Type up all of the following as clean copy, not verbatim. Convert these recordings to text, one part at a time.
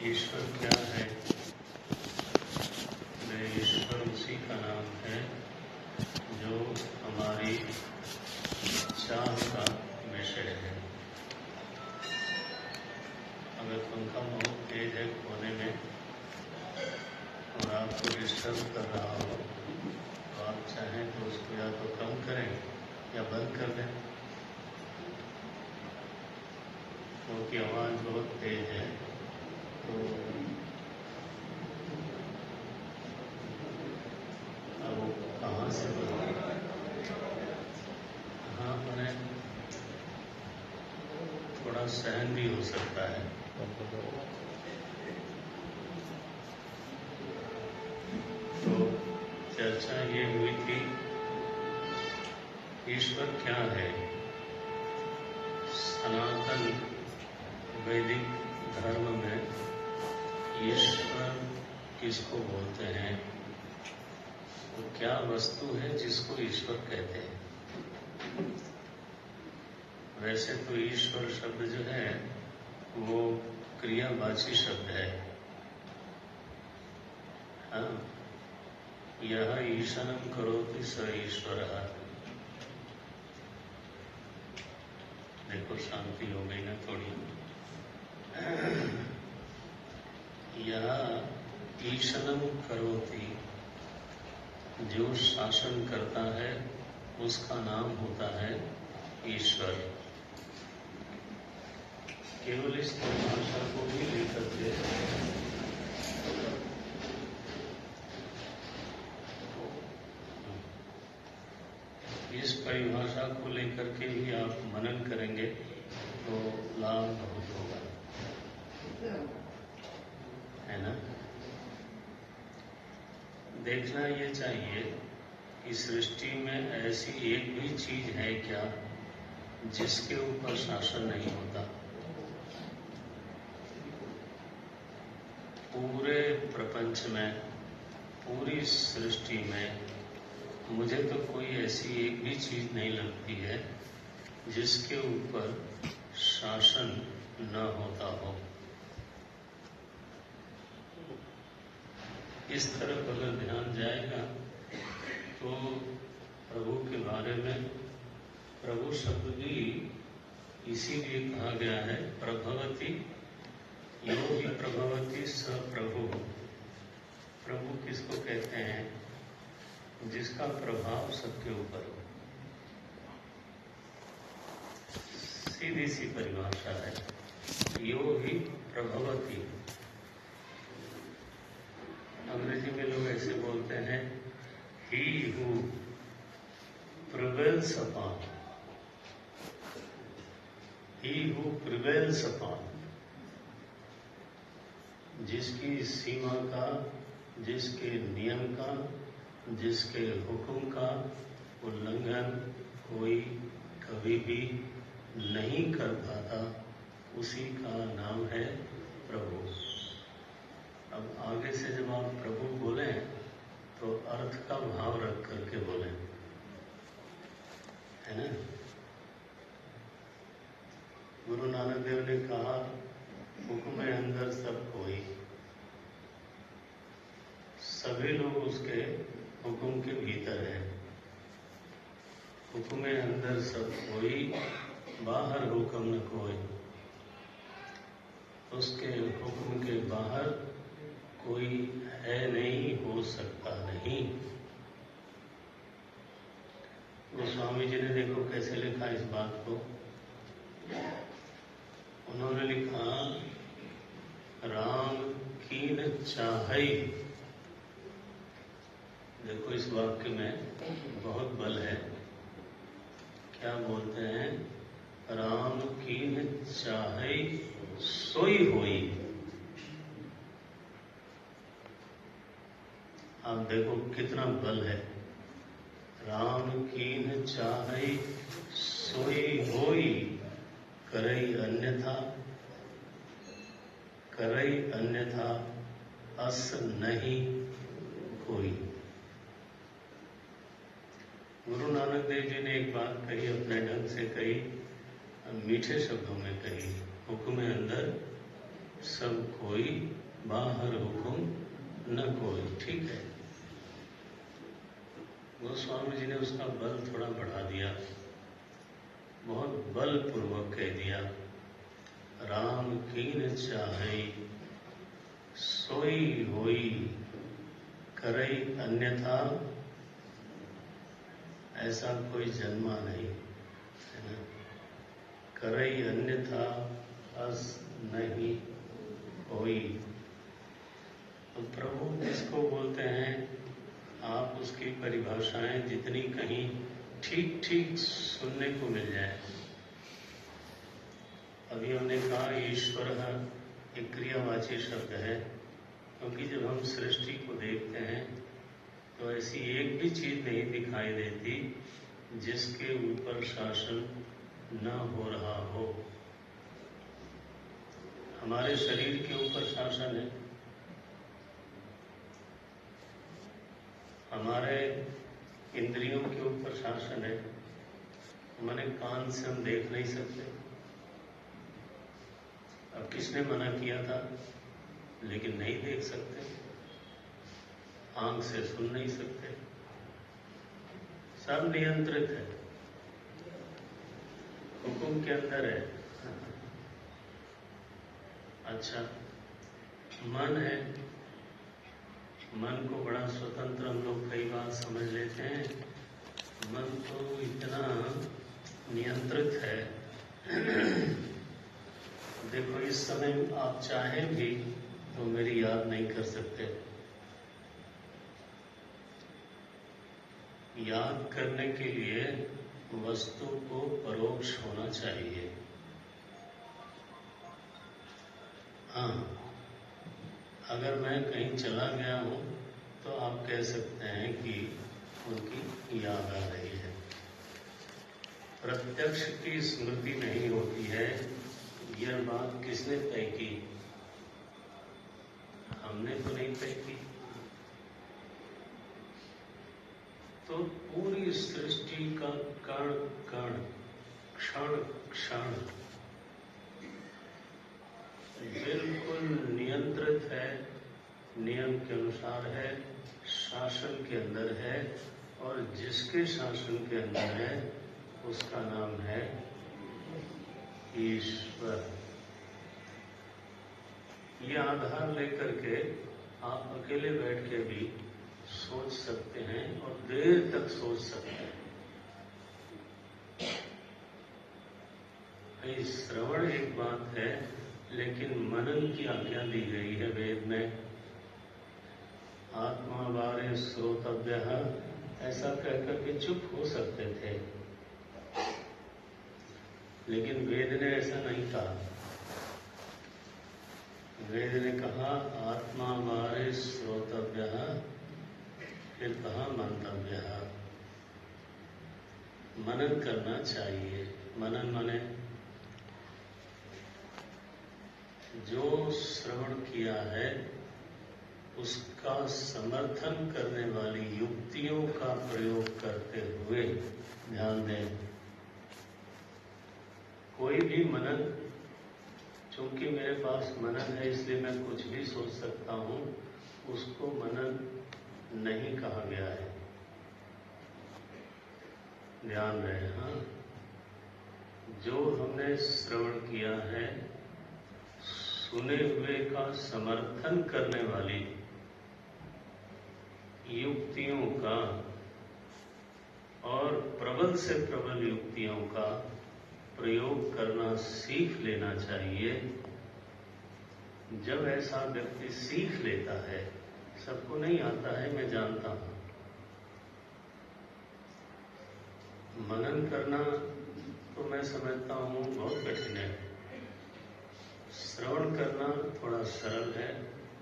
ईश्वर क्या है? ईश्वर उसी का नाम है जो हमारी चाह का विषय है। अगर पंखा बहुत तेज है कोने में और आपको डिस्टर्ब कर रहा हो तो आप चाहें तो उसको या तो कम करें या बंद कर दें, क्योंकि आवाज़ बहुत तेज है। तो अब वो कहाँ से बंद? हाँ, उन्हें थोड़ा सहन भी हो सकता है। तो चर्चा ये हुई थी, ईश्वर क्या है? सनातन वैदिक धर्म में ईश्वर किसको बोलते हैं? तो क्या वस्तु है जिसको ईश्वर कहते हैं? वैसे तो ईश्वर शब्द जो है वो क्रियावाची शब्द है। हाँ, यह ईशानम करोति स ईश्वरः। देखो शांति हो गई ना थोड़ी। यह ईशानम करोति, जो शासन करता है उसका नाम होता है ईश्वर। केवल इस परिभाषा को ही लेकर के इस परिभाषा को लेकर के ही आप मनन करेंगे तो लाभ बहुत होगा, है ना? देखना ये चाहिए कि सृष्टि में ऐसी एक भी चीज है क्या जिसके ऊपर शासन नहीं होता? पूरे प्रपंच में, पूरी सृष्टि में मुझे तो कोई ऐसी एक भी चीज नहीं लगती है जिसके ऊपर शासन न होता हो। इस तरफ अगर ध्यान जाएगा तो प्रभु के बारे में, प्रभु शब्द भी इसीलिए कहा गया है, प्रभवति यो हि प्रभवति स प्रभु। प्रभु किसको कहते हैं? जिसका प्रभाव सबके ऊपर हो। सीधी सी परिभाषा है, यो हि प्रभवति। अंग्रेजी में लोग ऐसे बोलते हैं, he who prevails upon, he who prevails upon, जिसकी सीमा का, जिसके नियम का, जिसके हुक्म का उल्लंघन कोई कभी भी नहीं कर पाता, उसी का नाम है प्रभु। अब आगे से जब आप प्रभु बोलें तो अर्थ का भाव रख करके बोलें, है ना? गुरु नानक देव ने कहा, हुक्म अंदर सब कोई, सभी लोग उसके हुक्म के भीतर है। हुक्म अंदर सब कोई, बाहर हुक्म न कोई। उसके हुक्म के बाहर कोई है नहीं, हो सकता नहीं। गोस्वामी जी ने देखो कैसे लिखा इस बात को। उन्होंने लिखा, राम कीन चाहई। देखो इस वाक्य में बहुत बल है। क्या बोलते हैं? राम कीन चाहई सोई होई। आप देखो कितना बल है। राम कीन चाहई सोई होई, करई अन्यथा, करई अन्यथा अस नहीं कोई। गुरु नानक देव जी ने एक बात कही, अपने ढंग से कही, मीठे शब्दों में कही, हुक्म अंदर सब कोई, बाहर हुकुम न कोई। ठीक है, गोस्वामी जी ने उसका बल थोड़ा बढ़ा दिया, बहुत बलपूर्वक कह दिया, राम कीन चाहे सोई होई, करई अन्यथा ऐसा कोई जन्मा नहीं, है ना। करई अन्यथा अस नहीं होई। तो प्रभु किसको बोलते हैं, आप उसकी परिभाषाएं जितनी कहीं ठीक ठीक सुनने को मिल जाए। अभी हमने कहा ईश्वर एक क्रियावाची शब्द है, क्योंकि जब हम सृष्टि को देखते हैं तो ऐसी एक भी चीज नहीं दिखाई देती जिसके ऊपर शासन न हो रहा हो। हमारे शरीर के ऊपर शासन है, हमारे इंद्रियों के ऊपर शासन है। हमारे कान से हम देख नहीं सकते, अब किसने मना किया था, लेकिन नहीं देख सकते। आंख से सुन नहीं सकते, सब नियंत्रित है, हुकुम के अंदर है। अच्छा, मन है, मन को बड़ा स्वतंत्र हम लोग कई बार समझ लेते हैं। मन तो इतना नियंत्रित है। देखो, इस समय आप चाहें भी तो मेरी याद नहीं कर सकते। याद करने के लिए वस्तु को परोक्ष होना चाहिए। हाँ, अगर मैं कहीं चला गया हूं तो आप कह सकते हैं कि उनकी याद आ रही है। प्रत्यक्ष की स्मृति नहीं होती है, यह बात किसने तय की? हमने तो नहीं तय की। तो पूरी सृष्टि का कण कण, क्षण क्षण बिल्कुल नियंत्रित है, नियम के अनुसार है, शासन के अंदर है, और जिसके शासन के अंदर है उसका नाम है ईश्वर। ये आधार लेकर के आप अकेले बैठ के भी सोच सकते हैं और देर तक सोच सकते हैं। श्रवण एक बात है, लेकिन मनन की आज्ञा दी गई है वेद में। आत्मा बारे श्रोतव्य, ऐसा कहकर के चुप हो सकते थे, लेकिन वेद ने ऐसा नहीं कहा। वेद ने कहा आत्मा बारे श्रोतव्य, फिर कहा मंतव्य, मनन करना चाहिए। मनन माने जो श्रवण किया है उसका समर्थन करने वाली युक्तियों का प्रयोग करते हुए, ध्यान दें, कोई भी मनन, चूंकि मेरे पास मनन है इसलिए मैं कुछ भी सोच सकता हूं, उसको मनन नहीं कहा गया है। ध्यान रहे। हाँ, जो हमने श्रवण किया है, सुने हुए का समर्थन करने वाली युक्तियों का और प्रबल से प्रबल युक्तियों का प्रयोग करना सीख लेना चाहिए। जब ऐसा व्यक्ति सीख लेता है, सबको नहीं आता है, मैं जानता हूं, मनन करना तो मैं समझता हूं बहुत कठिन है। श्रवण करना थोड़ा सरल है,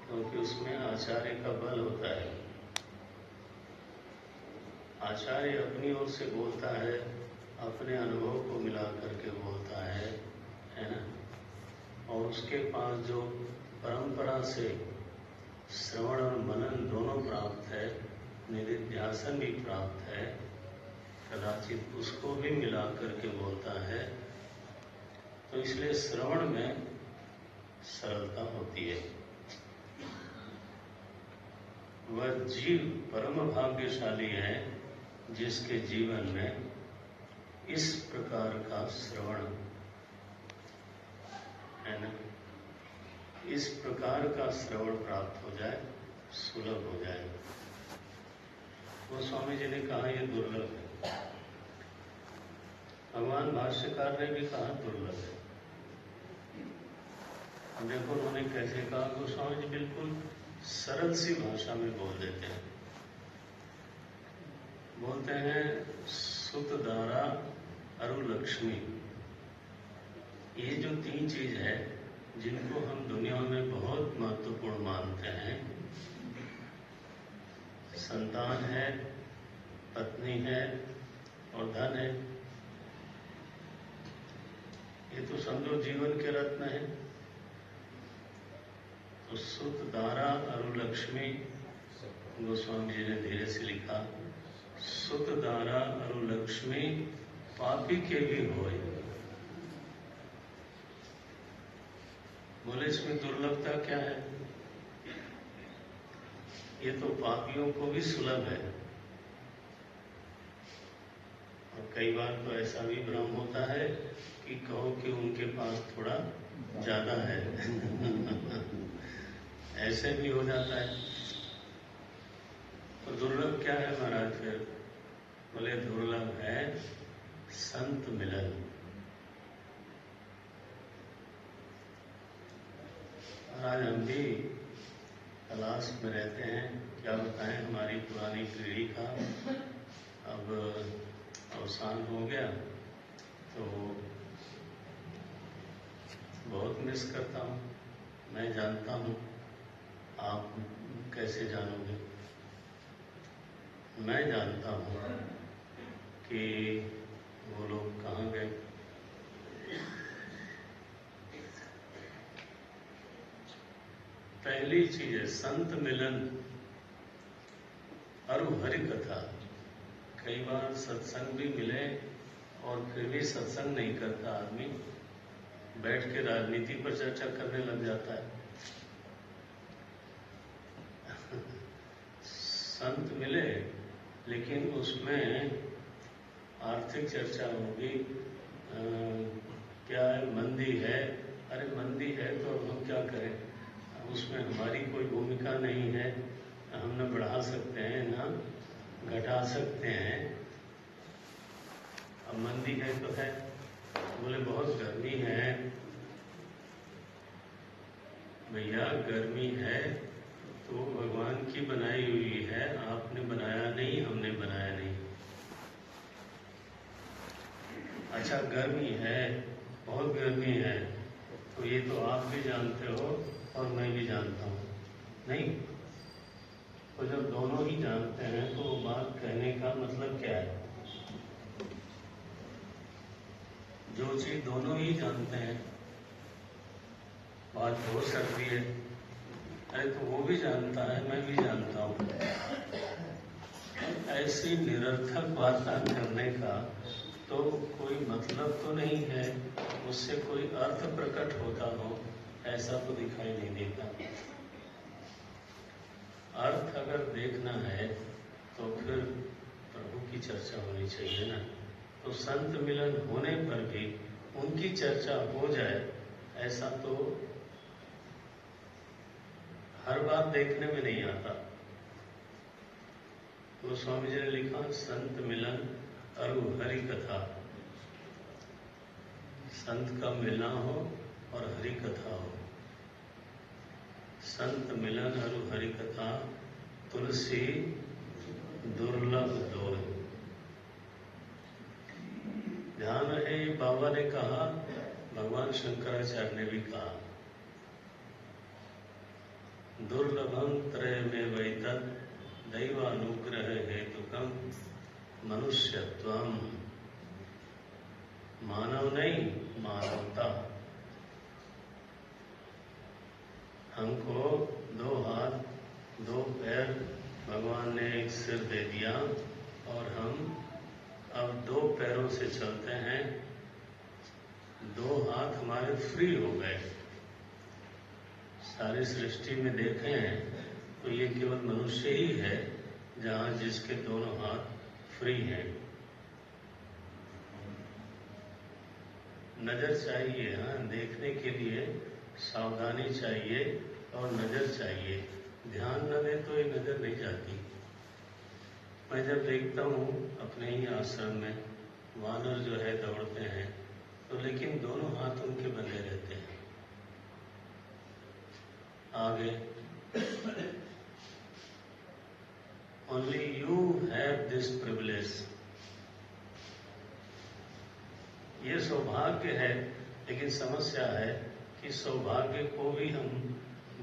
क्योंकि उसमें आचार्य का बल होता है। आचार्य अपनी ओर से बोलता है, अपने अनुभव को मिला करके बोलता है ना। और उसके पास जो परंपरा से श्रवण और मनन दोनों प्राप्त है, निधिध्यासन भी प्राप्त है, कदाचित उसको भी मिला करके बोलता है। तो इसलिए श्रवण में सरलता होती है। वह जीव परम भाग्यशाली है जिसके जीवन में इस प्रकार का श्रवण है ना, इस प्रकार का श्रवण प्राप्त हो जाए, सुलभ हो जाए। वो स्वामी जी ने कहा यह दुर्लभ है। भगवान भाष्यकार ने भी कहा दुर्लभ है। देखो उन्होंने कैसे कहा, गोस्वामी जी बिल्कुल सरल सी भाषा में बोल देते हैं। बोलते हैं सुत दारा अरु लक्ष्मी, ये जो तीन चीज है जिनको हम दुनिया में बहुत महत्वपूर्ण मानते हैं, संतान है, पत्नी है और धन है, ये तो समझो जीवन के रत्न है। तो सुत दारा अरु लक्ष्मी, गोस्वामी जी ने धीरे से लिखा, सुत दारा अरु लक्ष्मी पापी के भी होए। बोले इसमें दुर्लभता क्या है? ये तो पापियों को भी सुलभ है। और कई बार तो ऐसा भी भ्रम होता है कि कहो कि उनके पास थोड़ा ज्यादा है ऐसे भी हो जाता है। तो दुर्लभ क्या है महाराज? फिर बोले दुर्लभ है संत मिलन। महाराज हम भी तलाश में रहते हैं, क्या बताएं, हमारी पुरानी पीढ़ी का अब अवसान हो गया, तो बहुत मिस करता हूँ। मैं जानता हूँ, आप कैसे जानोगे? मैं जानता हूँ कि वो लोग कहाँ गए। पहली चीज है संत मिलन और हरि कथा। कई बार सत्संग भी मिले और फिर भी सत्संग नहीं करता आदमी, बैठ के राजनीति पर चर्चा करने लग जाता है। संत मिले लेकिन उसमें आर्थिक चर्चा होगी, क्या है, मंदी है, अरे मंदी है तो हम क्या करें, उसमें हमारी कोई भूमिका नहीं है, हम न बढ़ा सकते हैं न घटा सकते हैं। अब मंदी है तो है, बोले बहुत गर्मी है, भैया गर्मी है तो भगवान की बनाई हुई है, आपने बनाया नहीं, हमने बनाया नहीं। अच्छा गर्मी है, बहुत गर्मी है, तो ये तो आप भी जानते हो और मैं भी जानता हूँ, नहीं? तो जब दोनों ही जानते हैं तो बात कहने का मतलब क्या है? जो चीज दोनों ही जानते हैं, बात बहुत सर्दी है, अरे तो वो भी जानता है, मैं भी जानता हूँ। ऐसी निरर्थक बातें करने का तो कोई मतलब तो नहीं है, उससे कोई अर्थ प्रकट होता हो, ऐसा तो दिखाई नहीं देता। अर्थ अगर देखना है तो फिर प्रभु की चर्चा होनी चाहिए ना। तो संत मिलन होने पर भी उनकी चर्चा हो जाए, ऐसा तो हर बात देखने में नहीं आता। तो स्वामी जी ने लिखा संत मिलन अरु हरि कथा। संत का मिलना हो और हरि कथा हो। संत मिलन अरु हरि कथा तुलसी दुर्लभ दो। ध्यान रहे, बाबा ने कहा, भगवान शंकराचार्य ने भी कहा, दुर्लभम त्रय में वैतत् दैवानुग्रह हेतुकम मनुष्यत्वम। मानव नहीं, मानवता। हमको 2 हाथ 2 पैर भगवान ने एक सिर दे दिया और हम अब 2 पैरों से चलते हैं। 2 हाथ हमारे फ्री हो गए, सारी सृष्टि में देखें तो ये केवल मनुष्य ही है जहाँ जिसके दोनों हाथ फ्री हैं। नजर चाहिए, हाँ, देखने के लिए सावधानी चाहिए और नजर चाहिए। ध्यान न दे तो ये नजर नहीं जाती। मैं जब देखता हूँ अपने ही आश्रम में वानर जो है दौड़ते हैं, तो लेकिन दोनों हाथ उनके बंधे रहते हैं आगे। Only you have this privilege. ये सौभाग्य है, लेकिन समस्या है कि सौभाग्य को भी हम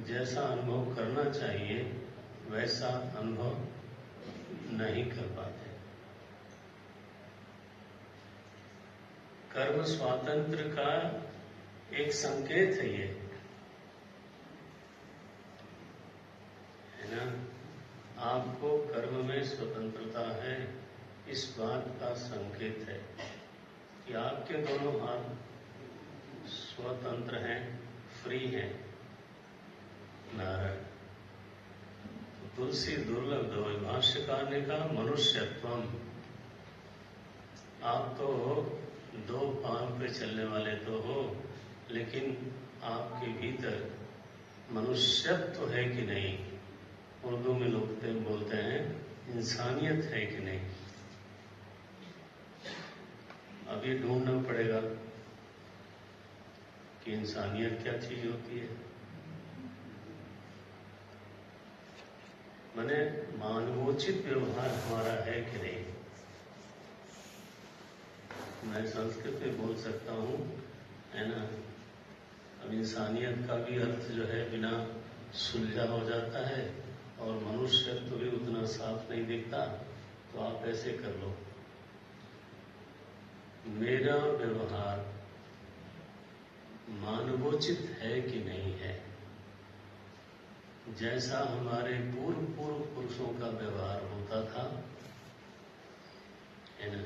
जैसा अनुभव करना चाहिए वैसा अनुभव नहीं कर पाते। कर्म स्वातंत्र का एक संकेत है ये, है ना। आपको कर्म में स्वतंत्रता है, इस बात का संकेत है कि आपके दोनों हाथ स्वतंत्र हैं, फ्री हैं। नारायण। तुलसी दुर्लभ दो, भाष्यकार ने कहा मनुष्यत्वम। आप तो दो पांव पे चलने वाले तो हो, लेकिन आपके भीतर मनुष्यत्व है कि नहीं। उर्दू में लोग बोलते हैं इंसानियत है कि नहीं। अब ये ढूंढना पड़ेगा कि इंसानियत क्या चीज होती है। माने मानवोचित व्यवहार हमारा है कि नहीं। मैं संस्कृत में बोल सकता हूँ, है ना। अब इंसानियत का भी अर्थ जो है बिना सुलझा हो जाता है और मनुष्यत्व तो भी उतना साफ नहीं दिखता। तो आप ऐसे कर लो, मेरा व्यवहार मानवोचित है कि नहीं है, जैसा हमारे पूर्व पुरुषों का व्यवहार होता था, है ना।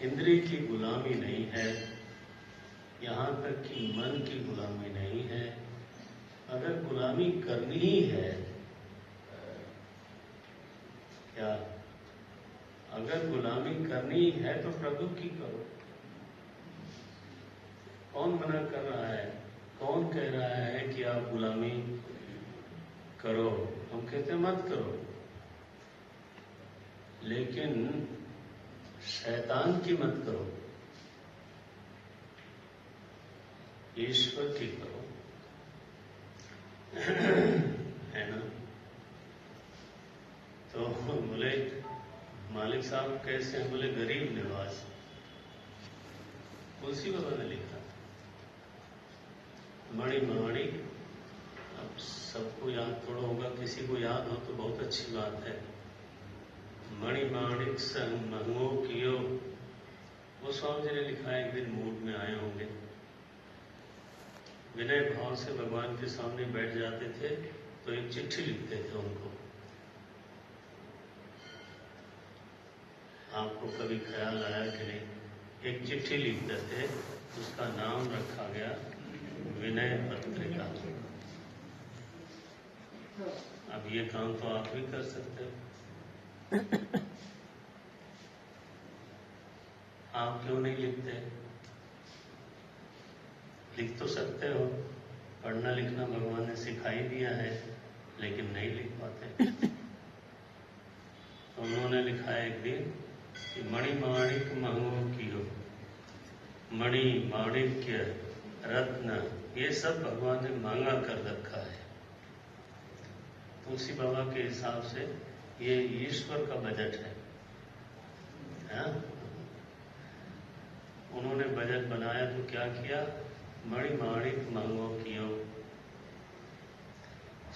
इंद्रिय की गुलामी नहीं है, यहाँ तक कि मन की गुलामी नहीं है। अगर गुलामी करनी ही है, क्या अगर गुलामी करनी है तो प्रभु की करो। कौन मना कर रहा है? कौन कह रहा है कि आप गुलामी करो? हम कहते हैं मत करो, लेकिन शैतान की मत करो, ईश्वर की करो, है ना। तो बोले मालिक साहब कैसे हैं? बोले गरीब निवास। तुलसी बाबा ने लिखा मणि माणिक। अब सबको याद थोड़ा होगा, किसी को याद हो तो बहुत अच्छी बात है। मणि माणिक संग महंगो कियो। वो स्वामी जी ने लिखा है, एक दिन मूड में आए होंगे, विनय भाव से भगवान के सामने बैठ जाते थे तो एक चिट्ठी लिखते थे उनको। आपको कभी ख्याल आया कि नहीं? एक चिट्ठी लिखते थे, उसका नाम रखा गया विनय पत्रिका। अब ये काम तो आप भी कर सकते हो। आप क्यों नहीं लिखते? लिख तो सकते हो, पढ़ना लिखना भगवान ने सिखाई दिया है, लेकिन नहीं लिख पाते। तो उन्होंने लिखा एक दिन कि मणि माणिक महंगो कियो। मणि माणिक्य रत्न ये सब भगवान ने मांगा कर रखा है। तुलसी बाबा के हिसाब से ये ईश्वर का बजट है, हाँ? उन्होंने बजट बनाया तो क्या किया? मणि माणिक महंगो कियो,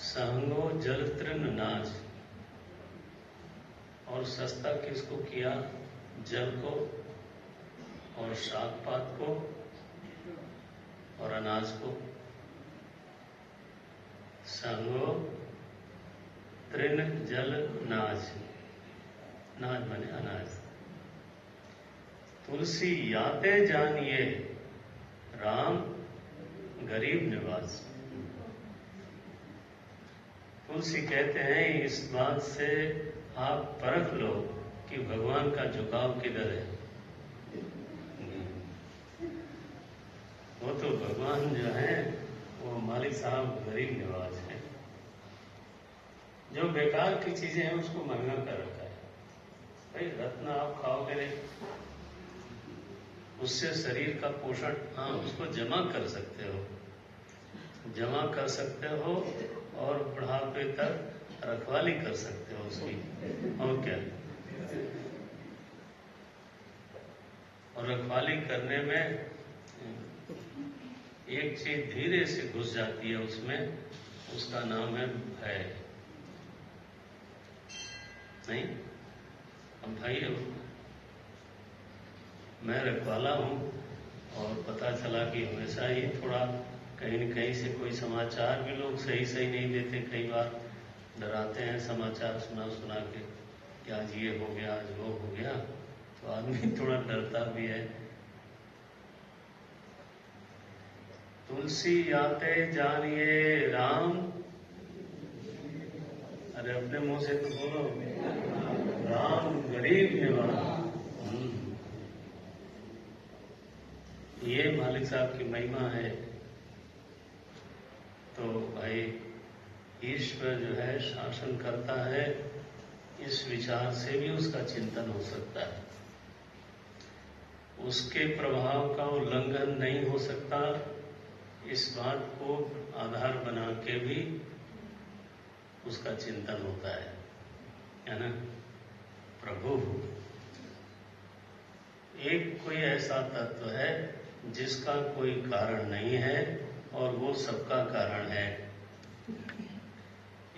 सहंगो जल तृण नाज। और सस्ता किसको किया? जल को और शाक पात को और अनाज को। संगो तृण जल नाज, नाज बने अनाज। तुलसी याते जानिए राम गरीब निवास। तुलसी कहते हैं इस बात से आप परख लो कि भगवान का झुकाव किधर है। वो तो भगवान जो है वो मालिक साहब गरीब निवाज है। जो बेकार की चीजें हैं उसको महंगा कर रखा है। भाई रत्न आप खाओगे नहीं, उससे शरीर का पोषण, हाँ उसको जमा कर सकते हो, जमा कर सकते हो और बुढ़ापे तक रखवाली कर सकते हो उसकी, और क्या। और रखवाली करने में एक चीज धीरे से घुस जाती है उसमें, उसका नाम है भय। नहीं, अब भाई मैं रखवाला हूं और पता चला कि हमेशा ये थोड़ा कहीं न कहीं से कोई समाचार भी लोग सही सही नहीं देते, कई बार डराते हैं समाचार सुना सुना के कि आज ये हो गया आज वो हो गया, तो आदमी थोड़ा डरता भी है। तुलसी आते जानिए राम, अरे अपने मुंह से तो बोलो, राम गरीब निवाज। ये मालिक साहब की महिमा है। तो भाई ईश्वर जो है शासन करता है, इस विचार से भी उसका चिंतन हो सकता है। उसके प्रभाव का उल्लंघन नहीं हो सकता, इस बात को आधार बना के भी उसका चिंतन होता है ना। प्रभु एक कोई ऐसा तत्व है जिसका कोई कारण नहीं है और वो सबका कारण है।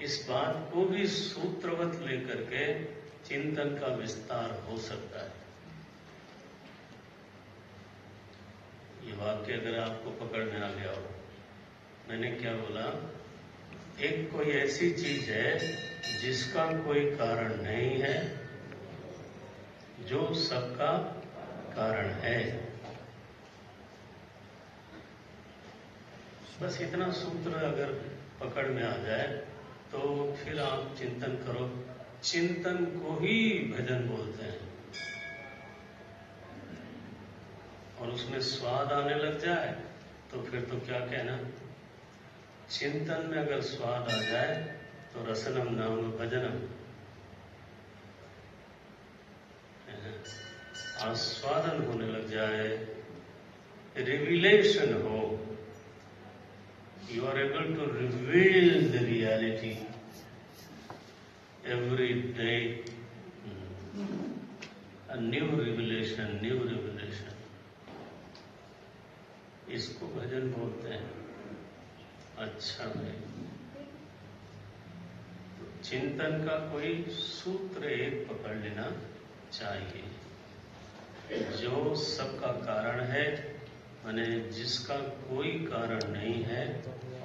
इस बात को भी सूत्रवत लेकर के चिंतन का विस्तार हो सकता है। ये वाक्य अगर आपको पकड़ में आ गया हो, मैंने क्या बोला, एक कोई ऐसी चीज है जिसका कोई कारण नहीं है, जो सबका कारण है। बस इतना सूत्र अगर पकड़ में आ जाए तो फिर आप चिंतन करो। चिंतन को ही भजन बोलते हैं, और उसमें स्वाद आने लग जाए तो फिर तो क्या कहना। चिंतन में अगर स्वाद आ जाए तो रसनम नाम भजनम, आस्वादन होने लग जाए, रिविलेशन हो, you are able to reveal the reality every day, a new revelation, new revelation. इसको भजन बोलते हैं। अच्छा है, तो चिंतन का कोई सूत्र एक पकड़ लेना चाहिए, जो सबका कारण है, माने जिसका कोई कारण नहीं है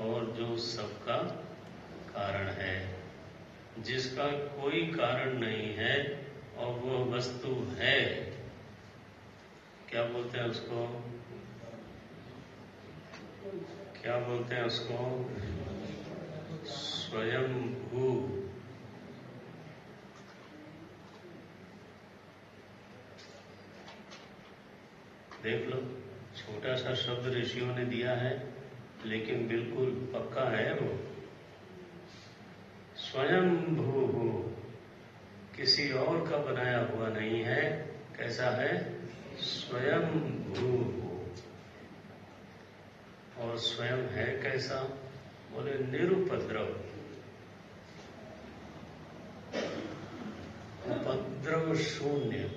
और जो सबका कारण है। जिसका कोई कारण नहीं है और वो वस्तु है, क्या बोलते हैं उसको, क्या बोलते हैं उसको, स्वयंभू। देख लो, छोटा सा शब्द ऋषियों ने दिया है लेकिन बिल्कुल पक्का है वो। स्वयंभू, किसी और का बनाया हुआ नहीं है। कैसा है? स्वयंभू। और स्वयं है कैसा? बोले निरुपद्रव, उपद्रव शून्य,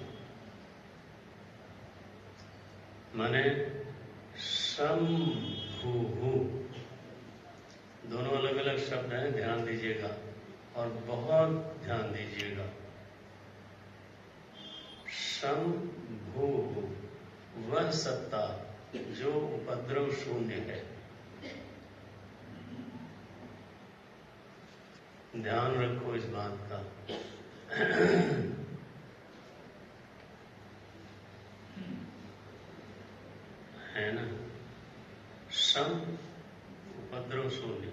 माने शंभु। दोनों अलग अलग शब्द हैं, ध्यान दीजिएगा और बहुत ध्यान दीजिएगा। शंभु, वह सत्ता जो उपद्रव शून्य है। ध्यान रखो इस बात का। है ना, शम उपद्रव शून्य।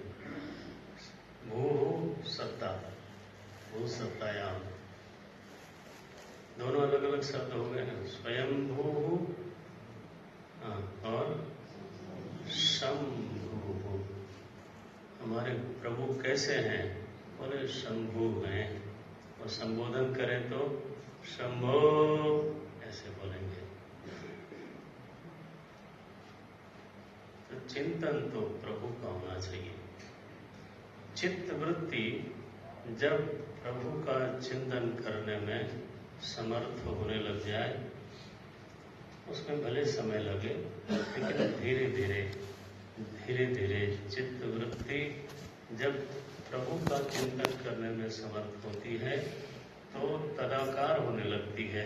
भू सत्ता, भू सत्तायाम, दोनों अलग अलग शब्द हो गए हैं। स्वयं भू और शंभु। हमारे प्रभु कैसे हैं? बोले शंभु हैं। और संबोधन करें तो शंभो ऐसे बोलेंगे। तो चिंतन तो प्रभु का होना चाहिए। चित्त वृत्ति जब प्रभु का चिंतन करने में समर्थ होने लग जाए, उसमें भले समय लगे, लेकिन धीरे धीरे चित्त वृत्ति जब प्रभु का चिंतन करने में समर्थ होती है तो तदाकार होने लगती है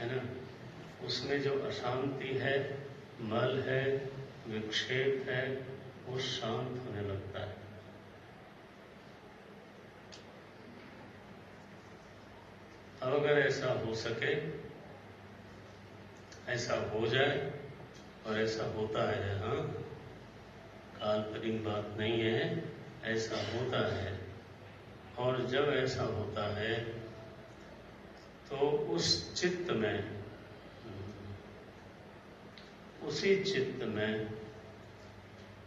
ना। उसमें जो अशांति है, मल है, विक्षेप है, वो शांत होने लगता है। अब अगर ऐसा हो सके, ऐसा हो जाए, और ऐसा होता है, हाँ, काल्पनिक बात नहीं है, ऐसा होता है। और जब ऐसा होता है तो उस चित्त में, उसी चित्त में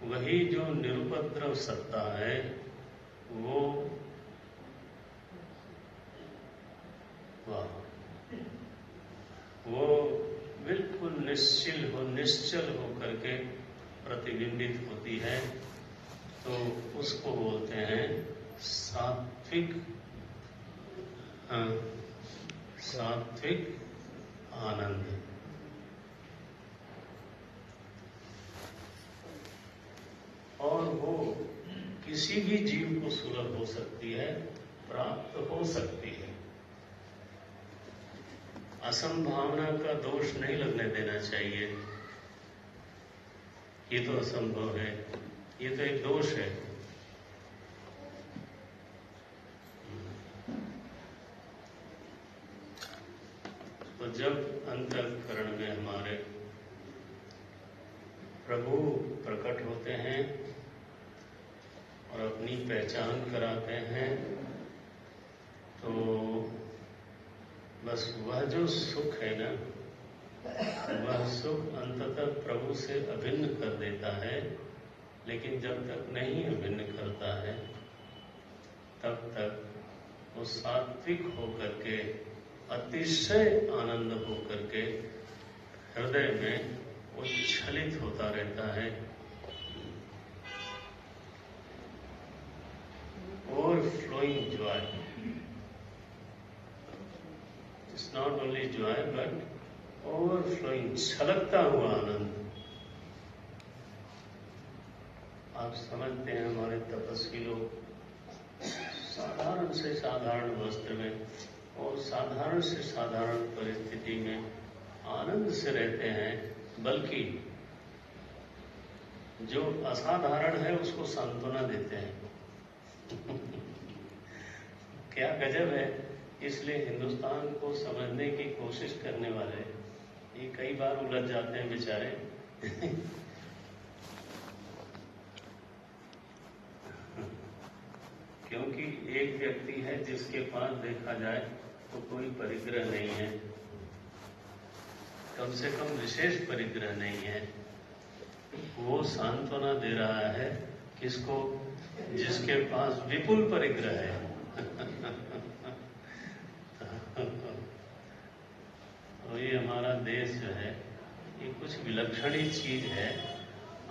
वही जो निरुपद्रव सत्ता है वो बिल्कुल निश्चल हो करके प्रतिबिंबित होती है। तो उसको बोलते हैं सात्विक आनंद। और वो किसी भी जीव को सुलभ हो सकती है, प्राप्त हो सकती है। असंभावना का दोष नहीं लगने देना चाहिए। ये तो असंभव है, ये तो एक दोष है। तो जब अंतःकरण में हमारे प्रभु प्रकट होते हैं और अपनी पहचान कराते हैं, तो बस वह जो सुख है ना, वह सुख अंततः प्रभु से अभिन्न कर देता है। लेकिन जब तक नहीं अभिन्न करता है, तब तक वो सात्विक होकर के, अतिशय आनंद होकर के हृदय में उच्छलित होता रहता है। Overflowing joy, it's not only joy but overflowing, छलकता हुआ आनंद। आप समझते हैं हमारे तपस्वी लोग साधारण से साधारण वस्त्र में और साधारण से साधारण परिस्थिति में आनंद से रहते हैं, बल्कि जो असाधारण है उसको सांत्वना देते हैं। क्या गजब है। इसलिए हिंदुस्तान को समझने की कोशिश करने वाले ये कई बार उलझ जाते हैं बेचारे। क्योंकि एक व्यक्ति है जिसके पास देखा जाए तो कोई परिग्रह नहीं है, कम से कम विशेष परिग्रह नहीं है। वो सांत्वना दे रहा है किसको? जिसके पास विपुल परिग्रह है। तो ये हमारा देश जो है, ये कुछ विलक्षण ही चीज है।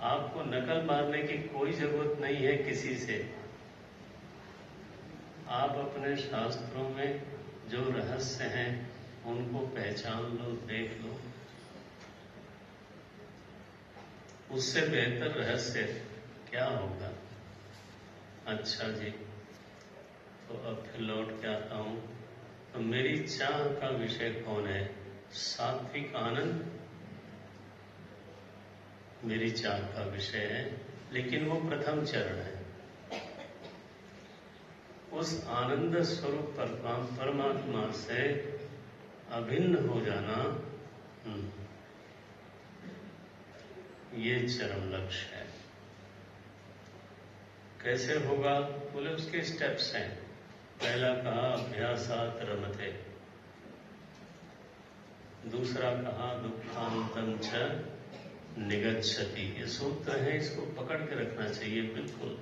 आपको नकल मारने की कोई जरूरत नहीं है किसी से। आप अपने शास्त्रों में जो रहस्य हैं उनको पहचान लो, देख लो। उससे बेहतर रहस्य क्या होगा? अच्छा जी, तो अब फिर लौट के आता हूं। तो मेरी चाह का विषय कौन है? सात्विक आनंद मेरी चाह का विषय है, लेकिन वो प्रथम चरण है। उस आनंद स्वरूप परमात्मा से अभिन्न हो जाना, ये चरम लक्ष्य है। कैसे होगा? बोले उसके स्टेप्स हैं। पहला कहा अभ्यासात रमते, दूसरा कहा दुखांतं च निगच्छति। ये सूत्र है, इसको पकड़ के रखना चाहिए बिल्कुल।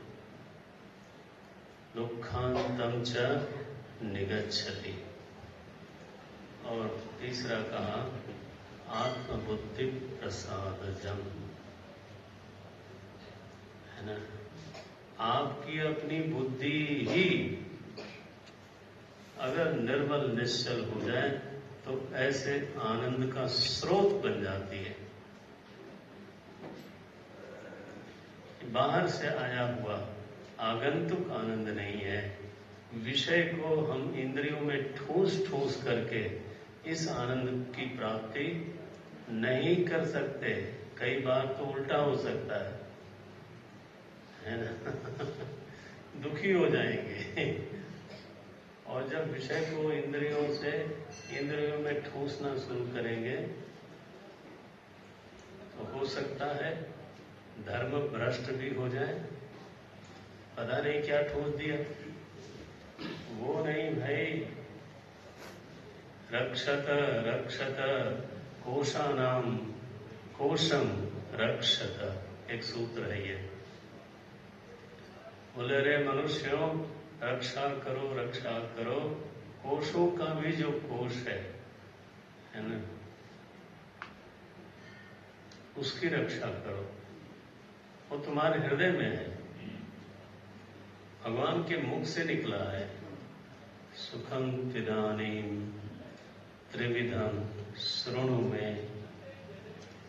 दुखांतं च निगच्छति। और तीसरा कहा आत्मबुद्धि प्रसादजम, है ना। आपकी अपनी बुद्धि ही अगर निर्मल निश्चल हो जाए तो ऐसे आनंद का स्रोत बन जाती है। बाहर से आया हुआ आगंतुक आनंद नहीं है। विषय को हम इंद्रियों में ठूस ठूस करके इस आनंद की प्राप्ति नहीं कर सकते। कई बार तो उल्टा हो सकता है ना। दुखी हो जाएंगे। और जब विषय को इंद्रियों में ठूसना शुरू करेंगे तो हो सकता है धर्म भ्रष्ट भी हो जाए। पता नहीं क्या ठूस दिया। वो नहीं भाई, रक्षत रक्षत कोशानाम कोशम रक्षत, एक सूत्र है ये। बोले रे मनुष्यों, रक्षा करो कोशों का भी जो कोश है ना, उसकी रक्षा करो। वो तुम्हारे हृदय में है, भगवान के मुख से निकला है। सुखम त्विदानीम त्रिविधम शृणु में,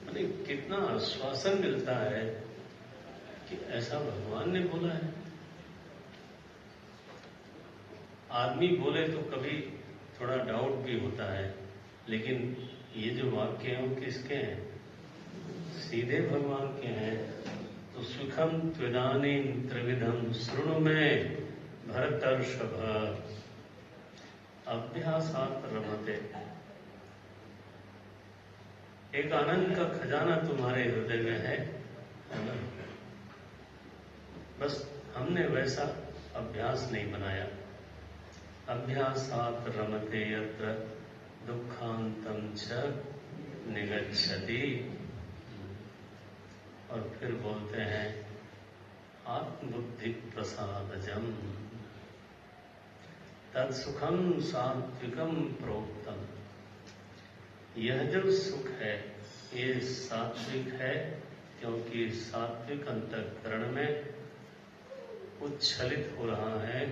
यानी कितना आश्वासन मिलता है कि ऐसा भगवान ने बोला है। आदमी बोले तो कभी थोड़ा डाउट भी होता है, लेकिन ये जो वाक्य हैं वो किसके हैं? सीधे भगवान के हैं। तो सुखम त्विदानीम त्रिविधम शृणु में भरतर्षभ अभ्यासात रमते। एक आनंद का खजाना तुम्हारे हृदय में है ना। बस हमने वैसा अभ्यास नहीं बनाया। अभ्यासात रमते यत्र दुखांतं च निगच्छति। और फिर बोलते हैं आत्मबुद्धि प्रसादजम तत्सुखम सात्विकम प्रोक्तम। यह जो सुख है ये सात्विक है, क्योंकि सात्विक अंतःकरण में उच्छलित हो रहा है।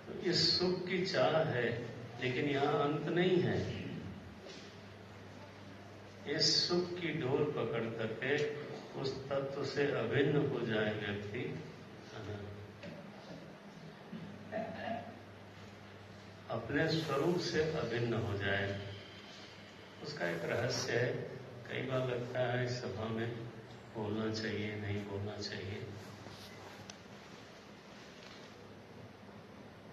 तो इस सुख की चाह है, लेकिन यहाँ अंत नहीं है। इस सुख की डोर पकड़ करके उस तत्व से अभिन्न हो जाए व्यक्ति, अपने स्वरूप से अभिन्न हो जाए। उसका एक रहस्य है। कई बार लगता है इस सभा में बोलना चाहिए, नहीं बोलना चाहिए।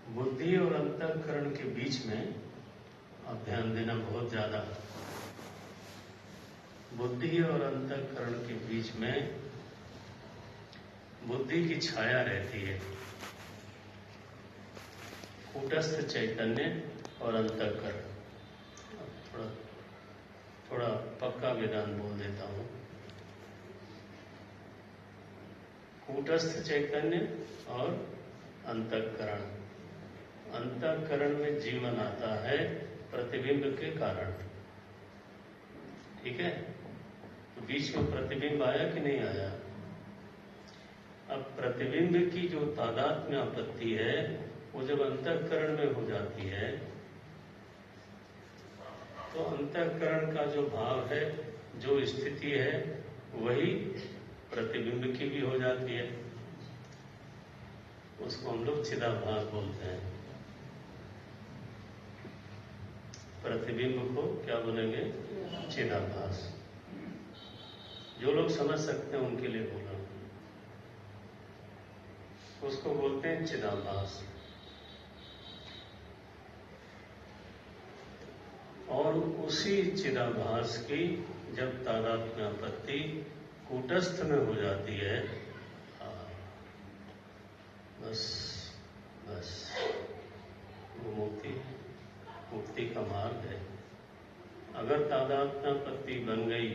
बुद्धि और अंतःकरण के बीच में अब ध्यान देना बहुत ज्यादा। बुद्धि और अंतःकरण के बीच में बुद्धि की छाया रहती है। कूटस्थ चैतन्य और अंतःकरण। थोड़ा पक्का विधान बोल देता हूं। कूटस्थ चैतन्य और अंतःकरण। अंतःकरण में जीवन आता है प्रतिबिंब के कारण। ठीक है, तो बीच में प्रतिबिंब आया कि नहीं आया? अब प्रतिबिंब की जो तादात्म्य आपत्ति है वो जब अंतःकरण में हो जाती है तो अंतःकरण का जो भाव है, जो स्थिति है, वही प्रतिबिंब की भी हो जाती है। उसको हम लोग चिदाभास बोलते हैं। प्रतिबिंब को क्या बोलेंगे? चिदाभास। जो लोग समझ सकते हैं उनके लिए बोला, उसको बोलते हैं चिदाभास। और उसी चिदाभास की जब तादात्म्यापत्ति कूटस्थ में हो जाती है, बस बस वो मुक्ति का मार्ग है। अगर तादात्म्यापत्ति बन गई,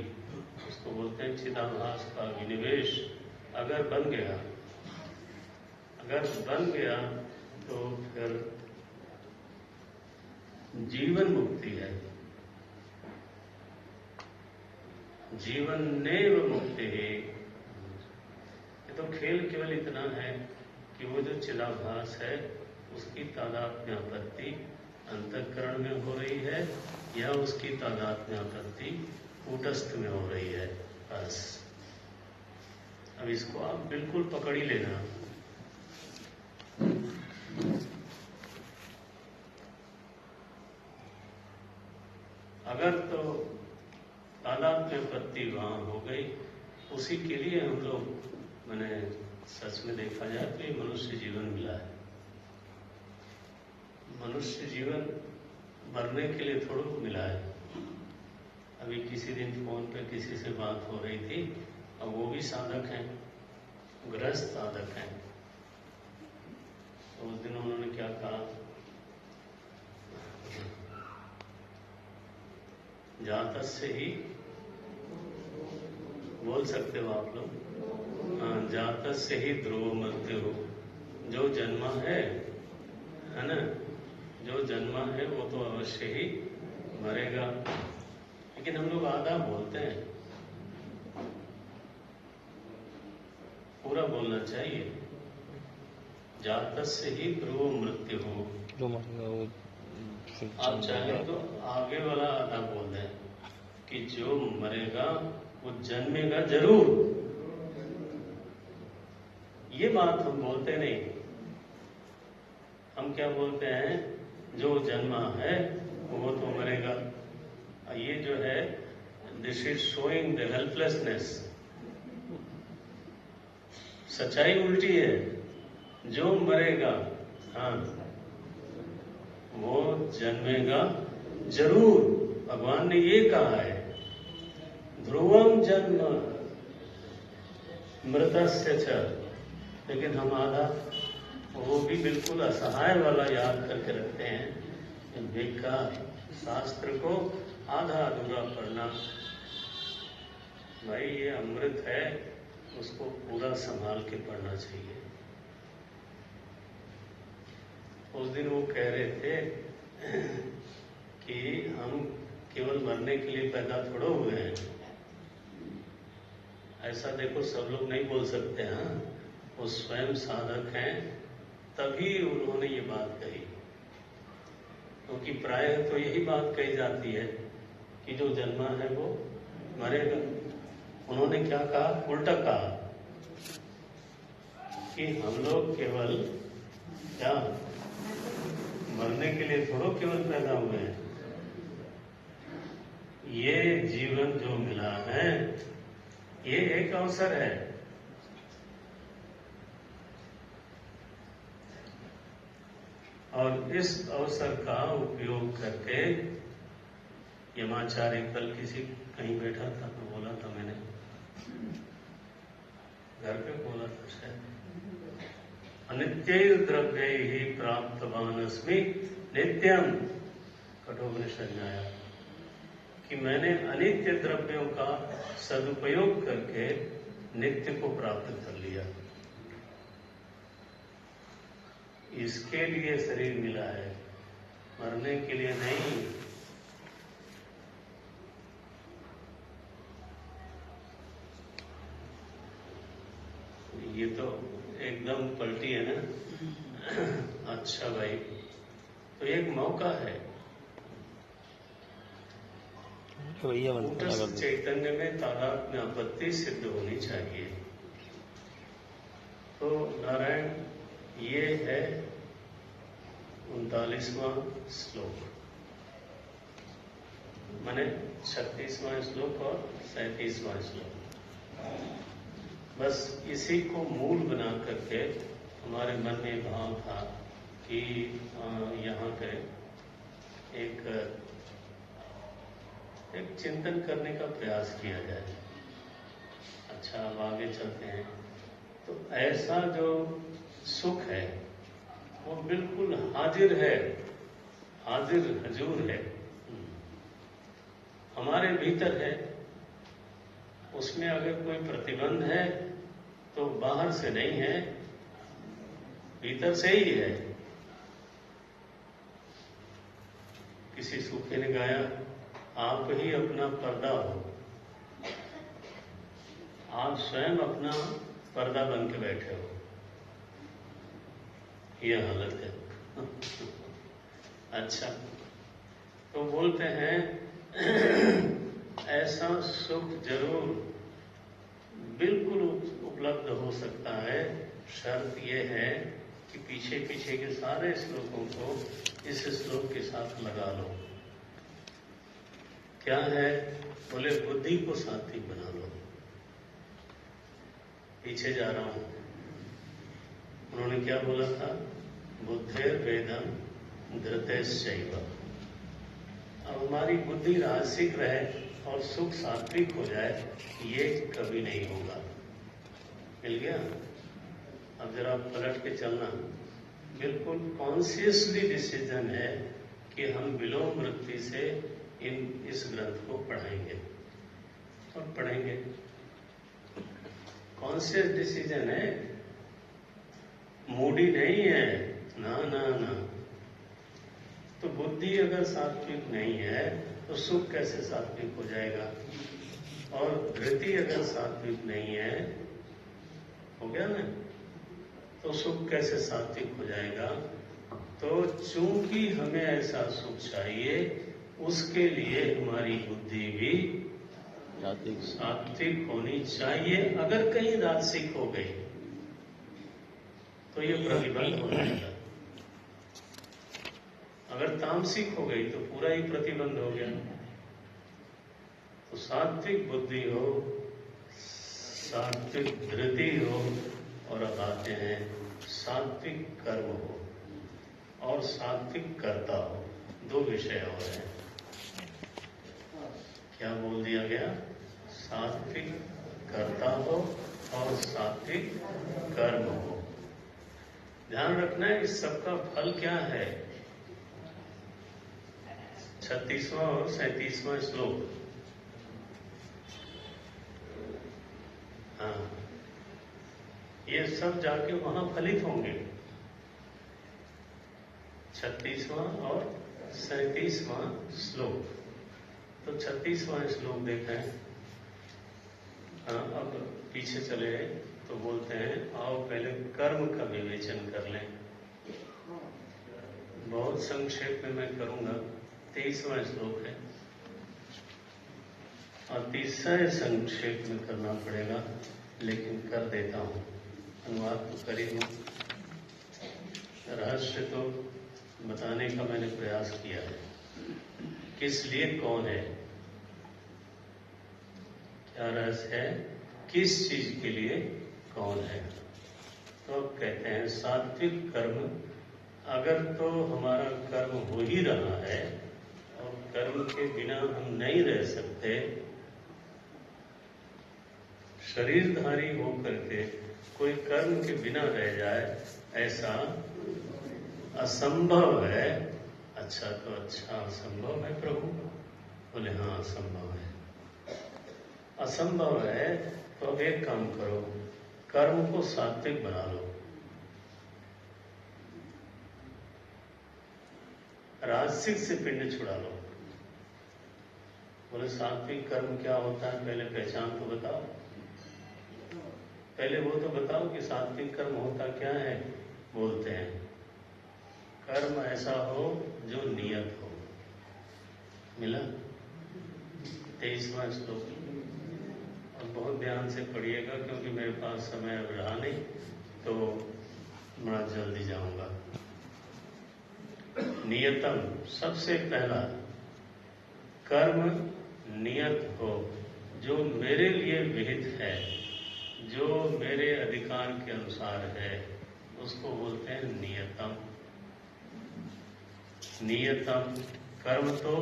उसको बोलते हैं चिदाभास का विनिवेश, अगर बन गया तो फिर जीवन मुक्ति है। जीवन्नेव मुक्ति है। ये तो खेल केवल इतना है कि वो जो चिदाभास है उसकी तादात्म्यापत्ति अंतःकरण में हो रही है या उसकी तादात्म्यापत्ति कूटस्थ में हो रही है, बस। अब इसको आप बिल्कुल पकड़ ही लेना। अगर तो तादात्म्यापत्ति वहां हो गई, उसी के लिए हम लोग, मैंने सच में देखा जाए तो ये मनुष्य जीवन मिला है। मनुष्य जीवन मरने के लिए थोड़ा मिला है। अभी किसी दिन फोन पे किसी से बात हो रही थी, अब वो भी साधक हैं, गृहस्थ साधक हैं। तो उस दिन उन्होंने क्या कहा, जातस्य ही, बोल सकते हो आप लोग, जातस्य ही ध्रुव मृत्यु, जो जन्मा है ना, जो जन्मा है वो तो अवश्य ही मरेगा। लेकिन हम लोग आधा बोलते हैं, पूरा बोलना चाहिए। जातस्य ही ध्रुव मृत्यु हो, आप चाहे तो आगे वाला आधा बोल दें कि जो मरेगा वो जन्मेगा जरूर। ये बात हम बोलते नहीं। हम क्या बोलते हैं, जो जन्मा है वो तो मरेगा। ये जो है, this is showing the helplessness. सच्चाई उल्टी है। जो मरेगा, हाँ, वो जन्मेगा जरूर। भगवान ने ये कहा है, ध्रुवम जन्म मृतस्य च। लेकिन हम आधा वो भी बिल्कुल असहाय वाला याद करके रखते हैं। बेकार शास्त्र को आधा अधूरा पढ़ना। भाई ये अमृत है, उसको पूरा संभाल के पढ़ना चाहिए। उस दिन वो कह रहे थे कि हम केवल मरने के लिए पैदा थोड़ा हुए हैं। ऐसा देखो सब लोग नहीं बोल सकते। हाँ, वो स्वयं साधक हैं, तभी उन्होंने ये बात कही। क्योंकि प्रायः तो यही बात कही जाती है कि जो जन्मा है वो मरेगा। उन्होंने क्या कहा, उल्टा कहा कि हम लोग केवल क्या मरने के लिए थोड़ा केवल पैदा हुए हैं। ये जीवन जो मिला है ये एक अवसर है। और इस अवसर का उपयोग करके यमाचार्य कल किसी कहीं बैठा था तो बोला था, मैंने घर पे बोला था शायद, अनित्य द्रव्य ही प्राप्तवान अस्मि नित्यम। कठोपनिषद में आया कि मैंने अनित्य द्रव्यों का सदुपयोग करके नित्य को प्राप्त कर लिया। इसके लिए शरीर मिला है, मरने के लिए नहीं। ये तो एकदम पलटी है ना। अच्छा भाई, तो एक मौका है। चैतन्य में तादात्म्यापत्ति सिद्ध होनी चाहिए। तो नारायण, ये है 39वां श्लोक, माने 36वां श्लोक और 37वां श्लोक। बस इसी को मूल बना करके हमारे मन में भाव था कि यहाँ पे एक एक चिंतन करने का प्रयास किया जाए। अच्छा, अब आगे चलते हैं। तो ऐसा जो सुख है वो बिल्कुल हाजिर है, हाजिर हजूर है, हमारे भीतर है। उसमें अगर कोई प्रतिबंध है तो बाहर से नहीं है, भीतर से ही है। किसी सूखे ने गाया, आप ही अपना पर्दा हो। आप स्वयं अपना पर्दा बन के बैठे हो, यह हालत है। अच्छा, तो बोलते हैं ऐसा सुख जरूर बिल्कुल उपलब्ध हो सकता है। शर्त यह है कि पीछे पीछे के सारे श्लोकों को इस श्लोक के साथ लगा लो। क्या है? बोले बुद्धि को सात्विक बना लो। पीछे जा रहा हूं, उन्होंने क्या बोला था? बुद्धेर वेदम धृतेश्चैव। अब हमारी बुद्धि राजसिक रहे और सुख सात्विक हो जाए, ये कभी नहीं होगा। मिल गया? अब जरा पलट के चलना। बिल्कुल कॉन्शियसली डिसीजन है कि हम विलोम वृत्ति से इस ग्रंथ को पढ़ाएंगे और पढ़ेंगे। कॉन्शियस डिसीजन है, मूडी नहीं है। ना ना ना। तो बुद्धि अगर सात्विक नहीं है तो सुख कैसे सात्विक हो जाएगा? और धृति अगर सात्विक नहीं है, हो गया ना, तो सुख कैसे सात्विक हो जाएगा? तो चूंकि हमें ऐसा सुख चाहिए, उसके लिए हमारी बुद्धि भी सात्विक होनी चाहिए। अगर कहीं राजसिक हो गई तो ये प्रतिबंध हो जाएगा। अगर तामसिक हो गई तो पूरा ही प्रतिबंध हो गया। तो सात्विक बुद्धि हो, सात्विक धृति हो, और अब आते हैं सात्विक कर्म हो और सात्विक कर्ता हो। दो विषय और हैं। क्या बोल दिया गया? सात्विक कर्ता हो और सात्विक कर्म हो। ध्यान रखना है इस सबका फल क्या है। 36वां और 37वां श्लोक। हाँ, ये सब जाके वहां फलित होंगे। 36वां और 37वां श्लोक। तो 36वां श्लोक देखें। हाँ, अब पीछे चले तो बोलते हैं आओ पहले कर्म का विवेचन कर लें। बहुत संक्षेप में मैं करूंगा। 23वां श्लोक है और तीसरा संक्षेप में करना पड़ेगा, लेकिन कर देता हूं। अनुवाद तो कर ही हूं, रहस्य तो बताने का मैंने प्रयास किया है। किस लिए कौन है, क्या रहस्य है, किस चीज के लिए कौन है। तो कहते हैं सात्विक कर्म, अगर तो हमारा कर्म हो ही रहा है और कर्म के बिना हम नहीं रह सकते, शरीरधारी होकर के कोई कर्म के बिना रह जाए, ऐसा असंभव है। अच्छा, तो अच्छा असंभव है प्रभु? बोले हाँ असंभव है। असंभव है तो अब एक काम करो, कर्म को सात्विक बना लो। राजसिक से पिंड छुड़ा लो। बोले सात्विक कर्म क्या होता है, पहले पहचान तो बताओ। पहले वो तो बताओ कि सात्विक कर्म होता क्या है। बोलते हैं कर्म ऐसा हो जो नियत हो। मिला? 23वां श्लोक। और बहुत ध्यान से पढ़िएगा क्योंकि मेरे पास समय अब रहा नहीं, तो बड़ा जल्दी जाऊंगा। नियतम, सबसे पहला कर्म नियत हो, जो मेरे लिए विहित है, जो मेरे अधिकार के अनुसार है, उसको बोलते हैं नियतम। नियतम कर्म तो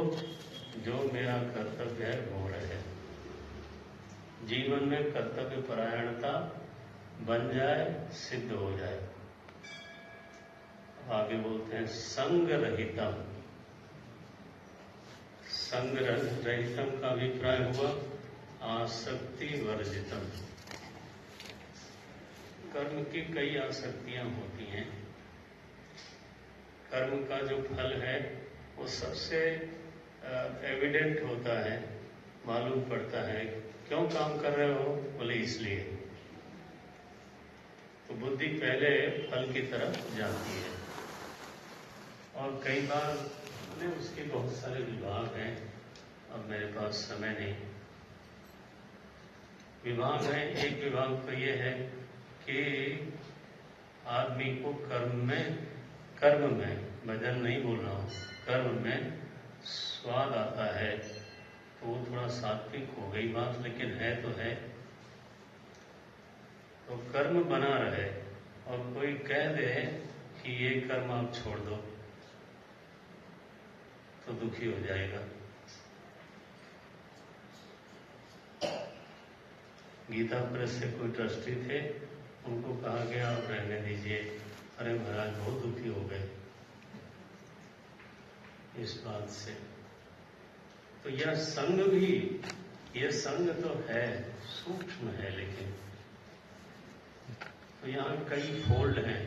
जो मेरा कर्तव्य है वो रहे। जीवन में कर्तव्य परायणता बन जाए, सिद्ध हो जाए। आगे बोलते हैं संग रहितम। संग रहितम का अभिप्राय हुआ आसक्ति वर्जितम। कर्म की कई आसक्तियां होती हैं। कर्म का जो फल है वो सबसे एविडेंट होता है, मालूम पड़ता है। क्यों काम कर रहे हो? बोले इसलिए। तो बुद्धि पहले फल की तरफ जाती है। और कई बार उसके बहुत सारे विभाग हैं, अब मेरे पास समय नहीं। विभाग है, एक विभाग तो ये है कि आदमी को कर्म में भजन नहीं बोल रहा हूँ, कर्म में स्वाद आता है तो वो थोड़ा सात्विक हो गई बात, लेकिन है तो है। तो कर्म बना रहे और कोई कह दे कि ये कर्म आप छोड़ दो तो दुखी हो जाएगा। गीता प्रेस से कोई ट्रस्टी थे, उनको कहा गया आप रहने दीजिए। अरे महाराज बहुत दुखी हो गए इस बात से। तो यह संग भी, यह संग तो है, सूक्ष्म है, लेकिन तो यहाँ कई फोल्ड हैं।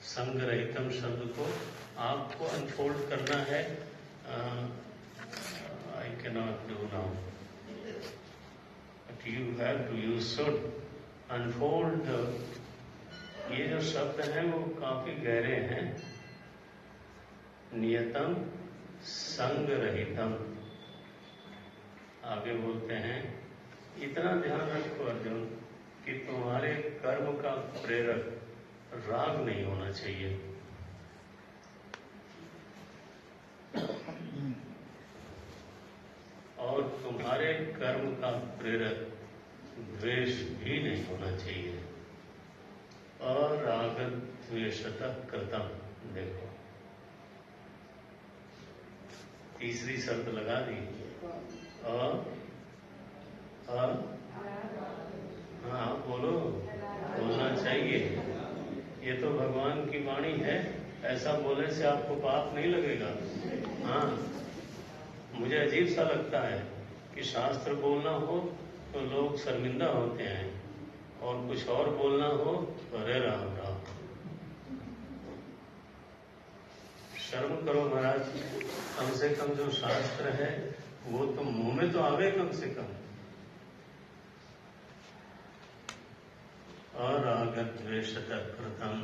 संग रहितम शब्द को आपको अनफोल्ड करना है। I cannot do now. But you have to, you should unfold. ये जो शब्द हैं वो काफी गहरे हैं। नियतम संग रहितम। आगे बोलते हैं इतना ध्यान रखो अर्जुन कि तुम्हारे कर्म का प्रेरक राग नहीं होना चाहिए। और तुम्हारे कर्म का प्रेरक द्वेष भी नहीं होना चाहिए। और राग द्वेषतः कृतम। देखो तीसरी शर्त लगा दी। हाँ बोलो, बोलना चाहिए। ये तो भगवान की वाणी है, ऐसा बोलने से आपको पाप नहीं लगेगा। हाँ, मुझे अजीब सा लगता है कि शास्त्र बोलना हो तो लोग शर्मिंदा होते हैं और कुछ और बोलना हो तो अरे राम राम। शर्म करो महाराज, कम से कम जो शास्त्र है वो तो मुंह में तो आवे कम से कम। अराग द्वेषतः कृतम।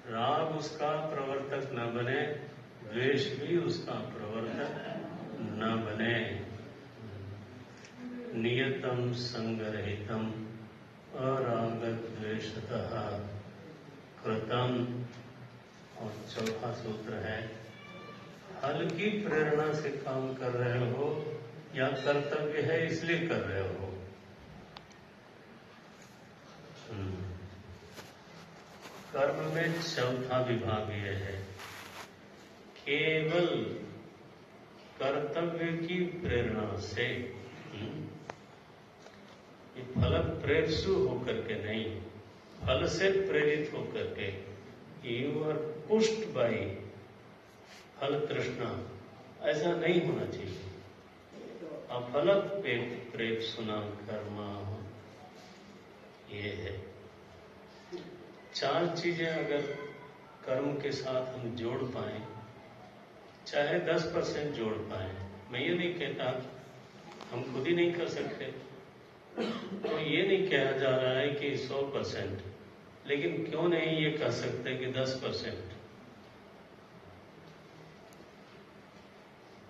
राग उसका प्रवर्तक न बने, द्वेष भी उसका प्रवर्तक न बने। नियतम संगरहितम अराग द्वेषतः कृतम। और चौथा सूत्र है फल की प्रेरणा से काम कर रहे हो या कर्तव्य है इसलिए कर रहे हो। कर्म में चौथा विभाग यह है केवल कर्तव्य की प्रेरणा से, ये फल प्रेरसु होकर के नहीं, फल से प्रेरित होकर के। यू आर पुष्ट बाई फल तृष्णा, ऐसा नहीं होना चाहिए। अफल प्रेप सुना कर्मा, ये है। चार चीजें अगर कर्म के साथ हम जोड़ पाए, चाहे 10% जोड़ पाए, मैं ये नहीं कहता हम खुद ही नहीं कर सकते, तो ये नहीं कहा जा रहा है कि 100%, लेकिन क्यों नहीं ये कह सकते कि 10%?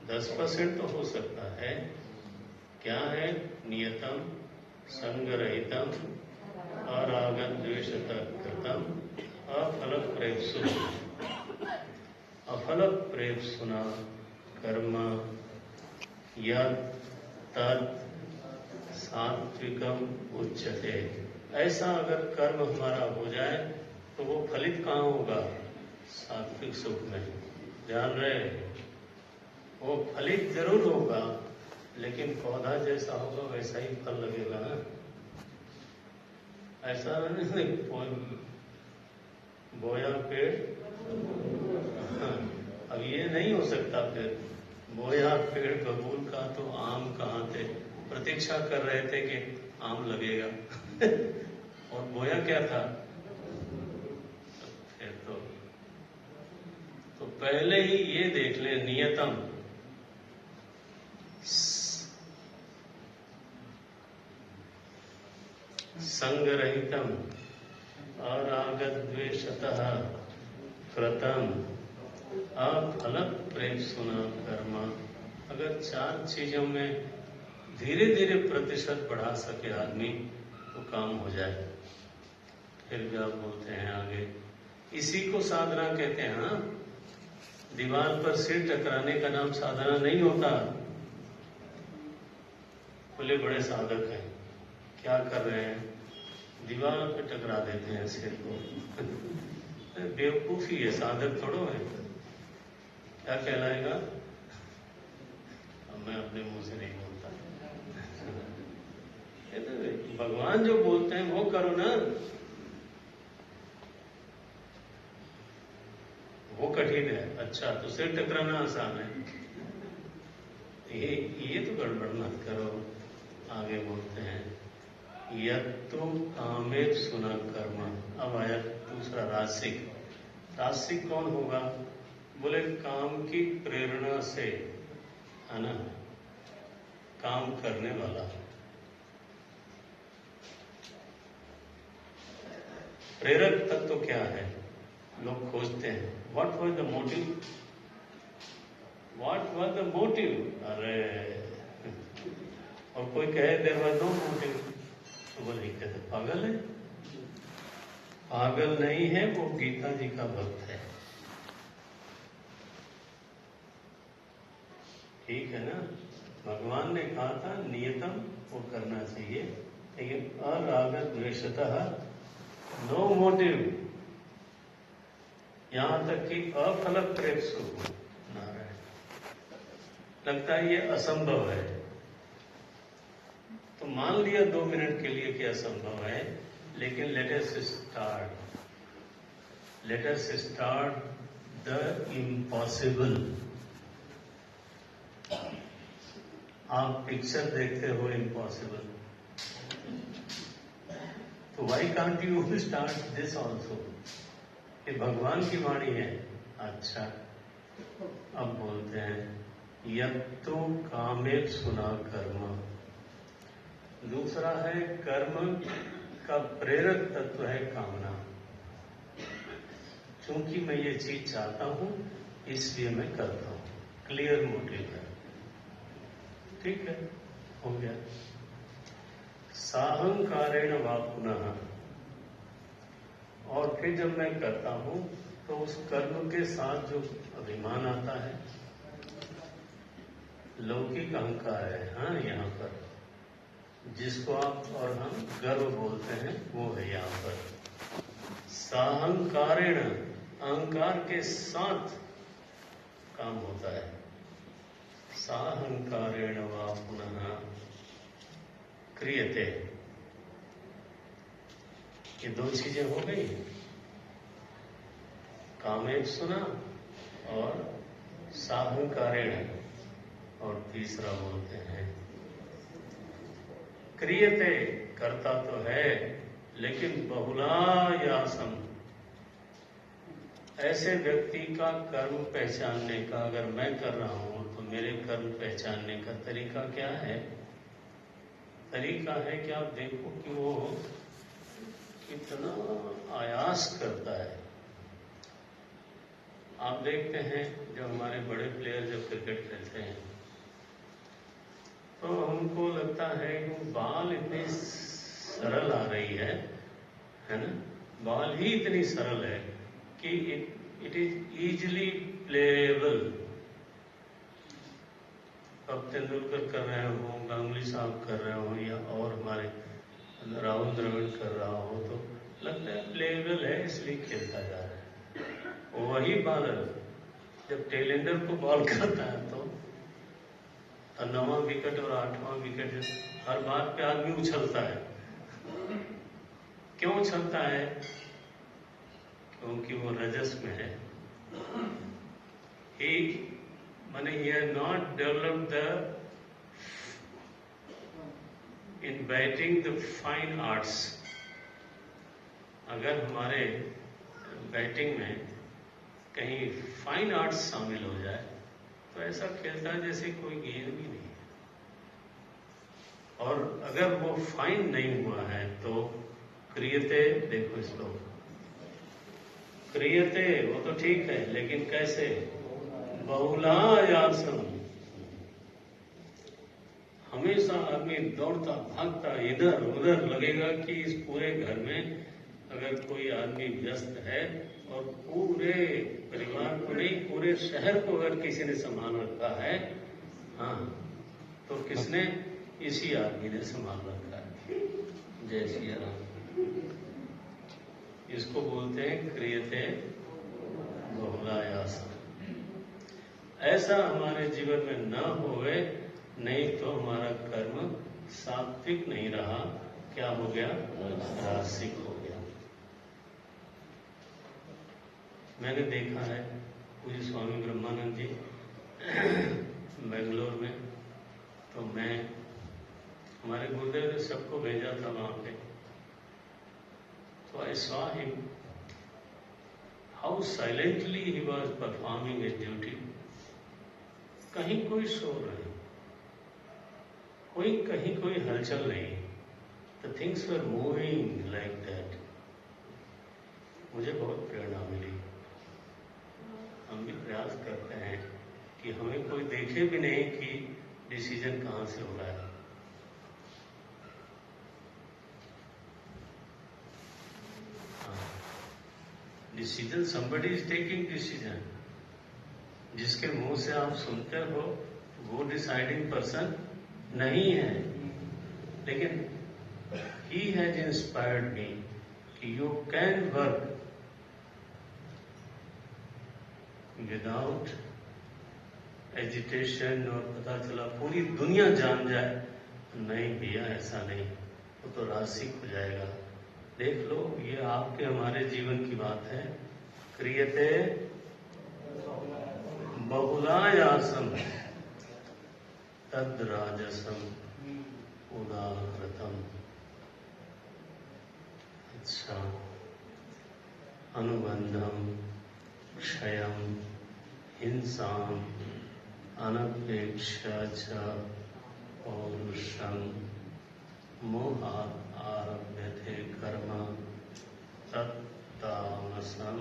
10% तो हो सकता है। क्या है? नियतम संगरहितम अरागं द्वेषतः कृतम अफल प्रेप्सु। अफल प्रेप्सुना कर्म यत् तत् सात्विकम उच्यते। ऐसा अगर कर्म हमारा हो जाए तो वो फलित कहाँ होगा? सात्विक सुख में। ध्यान रहे, वो फलित जरूर होगा, लेकिन पौधा जैसा होगा वैसा ही फल लगेगा ना। ऐसा नहीं बोया पेड़, हाँ, अब ये नहीं हो सकता। फिर बोया पेड़ बबूल का तो आम कहाँ थे? प्रतीक्षा कर रहे थे कि आम लगेगा और बोया क्या था? फिर तो पहले ही ये देख ले, नियतम संगरहितम अरागद्वेषतः कृतम अफल प्रेक्षुना कर्म। अगर 4 चीजों में धीरे धीरे प्रतिशत बढ़ा सके आदमी तो काम हो जाए। फिर भी आप बोलते हैं आगे, इसी को साधना कहते हैं। हाँ, दीवार पर सिर टकराने का नाम साधना नहीं होता। बोले बड़े साधक हैं, क्या कर रहे हैं? दीवार पे टकरा देते हैं सिर को बेवकूफी है, साधक थोड़ो है। क्या कहलाएगा? अब मैं अपने मुंह से नहीं बोलता तो भगवान जो बोलते हैं वो करो ना। वो कठिन है, अच्छा तो सिर टकराना आसान है। ये तो गड़बड़ मत करो। आगे बोलते हैं यत्तु कामेत सुना कर्म। अब आया दूसरा रासिक। रासिक कौन होगा? बोले काम की प्रेरणा से, है ना, काम करने वाला। प्रेरक तत्व क्या है? लोग खोजते हैं, what was the motive, what was the motive. अरे और कोई कहे देयर वाज नो मोटिव तो बोले कहते पागल है। पागल नहीं है, वो गीता जी का भक्त है। ठीक है ना? भगवान ने कहा था नियतम वो करना चाहिए, लेकिन अरागत द्वेषतः, नो मोटिव, यहां तक कि अफल प्रेक्षु। नारायण, लगता है ये असंभव है। तो मान लिया 2 मिनट के लिए कि असंभव है, लेकिन let us start the impossible. आप पिक्चर देखते हो इम्पॉसिबल, तो why can't you start this also? ये भगवान की वाणी है। अच्छा, अब बोलते हैं यत्तु कामेत सुना कर्म। दूसरा है कर्म का प्रेरक तत्व है कामना। क्योंकि मैं ये चीज चाहता हूं इसलिए मैं करता हूं, क्लियर मोटिव है। ठीक है, हो गया। साहंकारेण वा पुनः, और फिर जब मैं करता हूं तो उस कर्म के साथ जो अभिमान आता है, लौकिक अहंकार है, हाँ, यहाँ पर जिसको आप और हम गर्व बोलते हैं, वो है यहाँ पर। साहंकारेण, अहंकार के साथ काम होता है। साहंकारेण वा पुनः क्रियते। ये 2 चीजें हो गई, कामेत सुना और साहंकारेण, और तीसरा बोलते हैं क्रियते। करता तो है लेकिन बहुलायासम। ऐसे व्यक्ति का कर्म पहचानने का, अगर मैं कर रहा हूं तो मेरे कर्म पहचानने का तरीका क्या है? तरीका है कि आप देखो कि वो कितना आयास करता है। आप देखते हैं जब हमारे बड़े प्लेयर जब क्रिकेट खेलते हैं तो हमको लगता है कि बॉल इतनी सरल आ रही है ना, बॉल ही इतनी सरल है कि इट इज इजिली प्लेएबल। अब तेंदुलकर कर रहे हो, गांगुली साहब कर रहे हो, या और हमारे राहुल द्रविड़ कर रहा हो, तो लगता है प्लेएबल है इसलिए खेलता जा रहा है। वही बॉलर जब टेलेंडर को बॉल करता है तो और 9वां विकेट और 8वां विकेट हर बात पे आदमी उछलता है। क्यों उछलता है? क्योंकि वो रजस में है। he had not developed in batting the fine arts. अगर हमारे बैटिंग में कहीं फाइन आर्ट्स शामिल हो जाए तो ऐसा खेलता है जैसे कोई गेंद भी नहीं है। और अगर वो फाइन नहीं हुआ है तो क्रियते, देखो इसको, क्रियते वो तो ठीक है, लेकिन कैसे? बहुलायासम। हमेशा आदमी दौड़ता भागता इधर उधर, लगेगा कि इस पूरे घर में अगर कोई आदमी व्यस्त है और पूरे परिवार को नहीं, पूरे शहर को अगर किसी ने संभाल रखा है, हाँ, तो किसने? इसी आदमी ने संभाल रखा है। जय श्री राम। इसको बोलते हैं क्रियते बहुलायासम। ऐसा हमारे जीवन में न होवे, नहीं तो हमारा कर्म सात्विक नहीं रहा, क्या हो गया? रासिक हो गया। मैंने देखा है पूज्य स्वामी ब्रह्मानंद जी बेंगलोर में, तो मैं, हमारे गुरुदेव ने सबको भेजा था वहां पे, तो I saw him how silently he was performing his duty. कहीं कोई शोर नहीं, कहीं कोई हलचल नहीं। The things were moving like that. मुझे बहुत प्रेरणा मिली। हम भी प्रयास करते हैं कि हमें कोई देखे भी नहीं कि डिसीजन कहां से हो रहा है। Decision, somebody is taking decision. जिसके मुंह से आप सुनते हो वो डिसाइडिंग पर्सन नहीं है, लेकिन he has inspired me कि you can work without agitation। और पता चला पूरी दुनिया जान जाए, नहीं भैया ऐसा नहीं, वो तो रासिक हो जाएगा। देख लो, ये आपके हमारे जीवन की बात है। क्रियते बहुलायासम तद राजसम उदाहृतम। अच्छा, अनुबंधम क्षयम हिंसाम अनपेक्षा च पौरुषम मोहात् आरभ्यते कर्म तत्तामसम।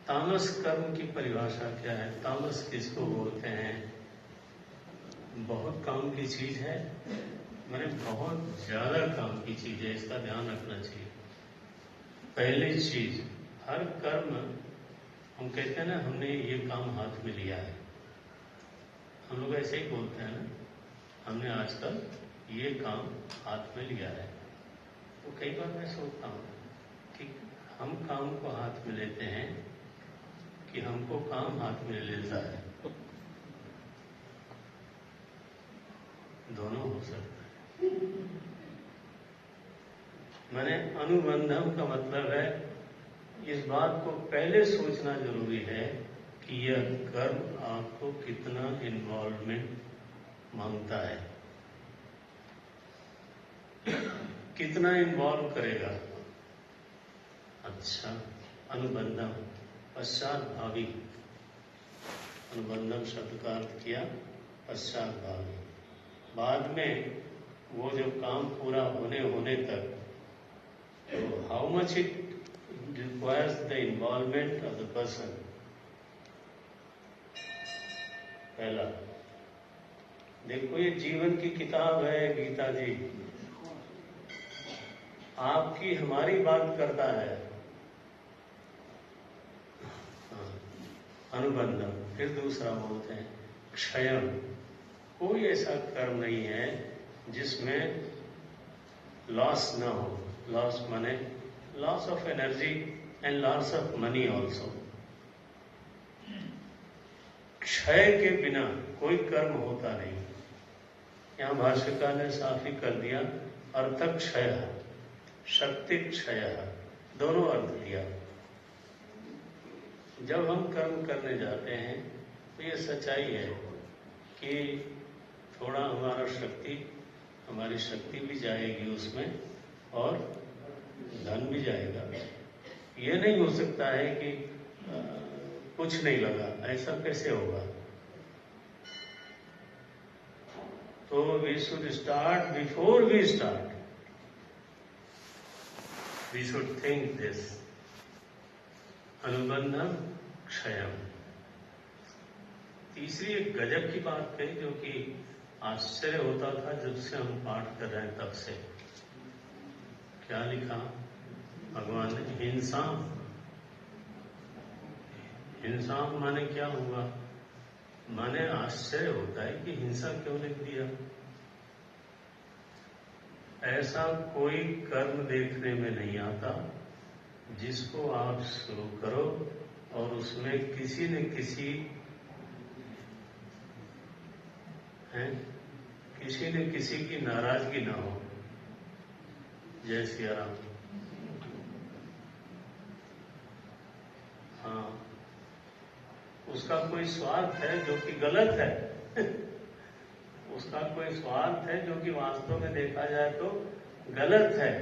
तामस कर्म की परिभाषा क्या है? तामस किसको बोलते हैं? बहुत काम की चीज है, मैंने बहुत ज्यादा काम की चीज है, इसका ध्यान रखना चाहिए। पहली चीज, हर कर्म, हम कहते हैं ना हमने ये काम हाथ में लिया है, हम लोग ऐसे ही बोलते हैं ना, हमने आजकल ये काम हाथ में लिया है। तो कई बार मैं सोचता हूँ कि हम काम को हाथ में लेते हैं कि हमको काम हाथ में लेता है। दोनों हो सकता है। मैंने अनुबंधम का मतलब है, इस बात को पहले सोचना जरूरी है कि यह कर्म आपको कितना इन्वॉल्वमेंट मांगता है, कितना इन्वॉल्व करेगा। अच्छा, अनुबंधम पश्चात भावी। अनुबंधम शब्द का अर्थ किया पश्चात भावी। बाद में वो जो काम पूरा होने तक, तो how much it requires the involvement of the person। पहला देखो, ये जीवन की किताब है गीता जी, आपकी हमारी बात करता है। अनुबंधम। फिर दूसरा बोलते हैं क्षयम। कोई ऐसा कर्म नहीं है जिसमें लॉस ना हो। लॉस माने loss of energy and loss of money also। क्षय के बिना कोई कर्म होता नहीं। यहाँ भाष्यकार ने साफ ही कर दिया, अर्थ क्षय, शक्ति क्षय, दोनों अर्थ दिया। जब हम कर्म करने जाते हैं तो ये सच्चाई है कि थोड़ा हमारी शक्ति भी जाएगी उसमें और धन भी जाएगा। ये नहीं हो सकता है कि कुछ नहीं लगा, ऐसा कैसे होगा? तो we should start, before we start we should think this, अनुबंधम क्षयम। तीसरी एक गजब की बात कही जो कि आश्चर्य होता था जब से हम पाठ कर रहे हैं तब से। क्या लिखा भगवान ने? हिंसा। हिंसा माने क्या हुआ? माने आश्चर्य होता है कि हिंसा क्यों लिख दिया। ऐसा कोई कर्म देखने में नहीं आता जिसको आप शुरू करो और उसमें किसी न किसी की नाराजगी ना हो। जय सिया राम। हाँ, उसका कोई स्वार्थ है जो कि गलत है उसका कोई स्वार्थ है जो कि वास्तव में देखा जाए तो गलत है,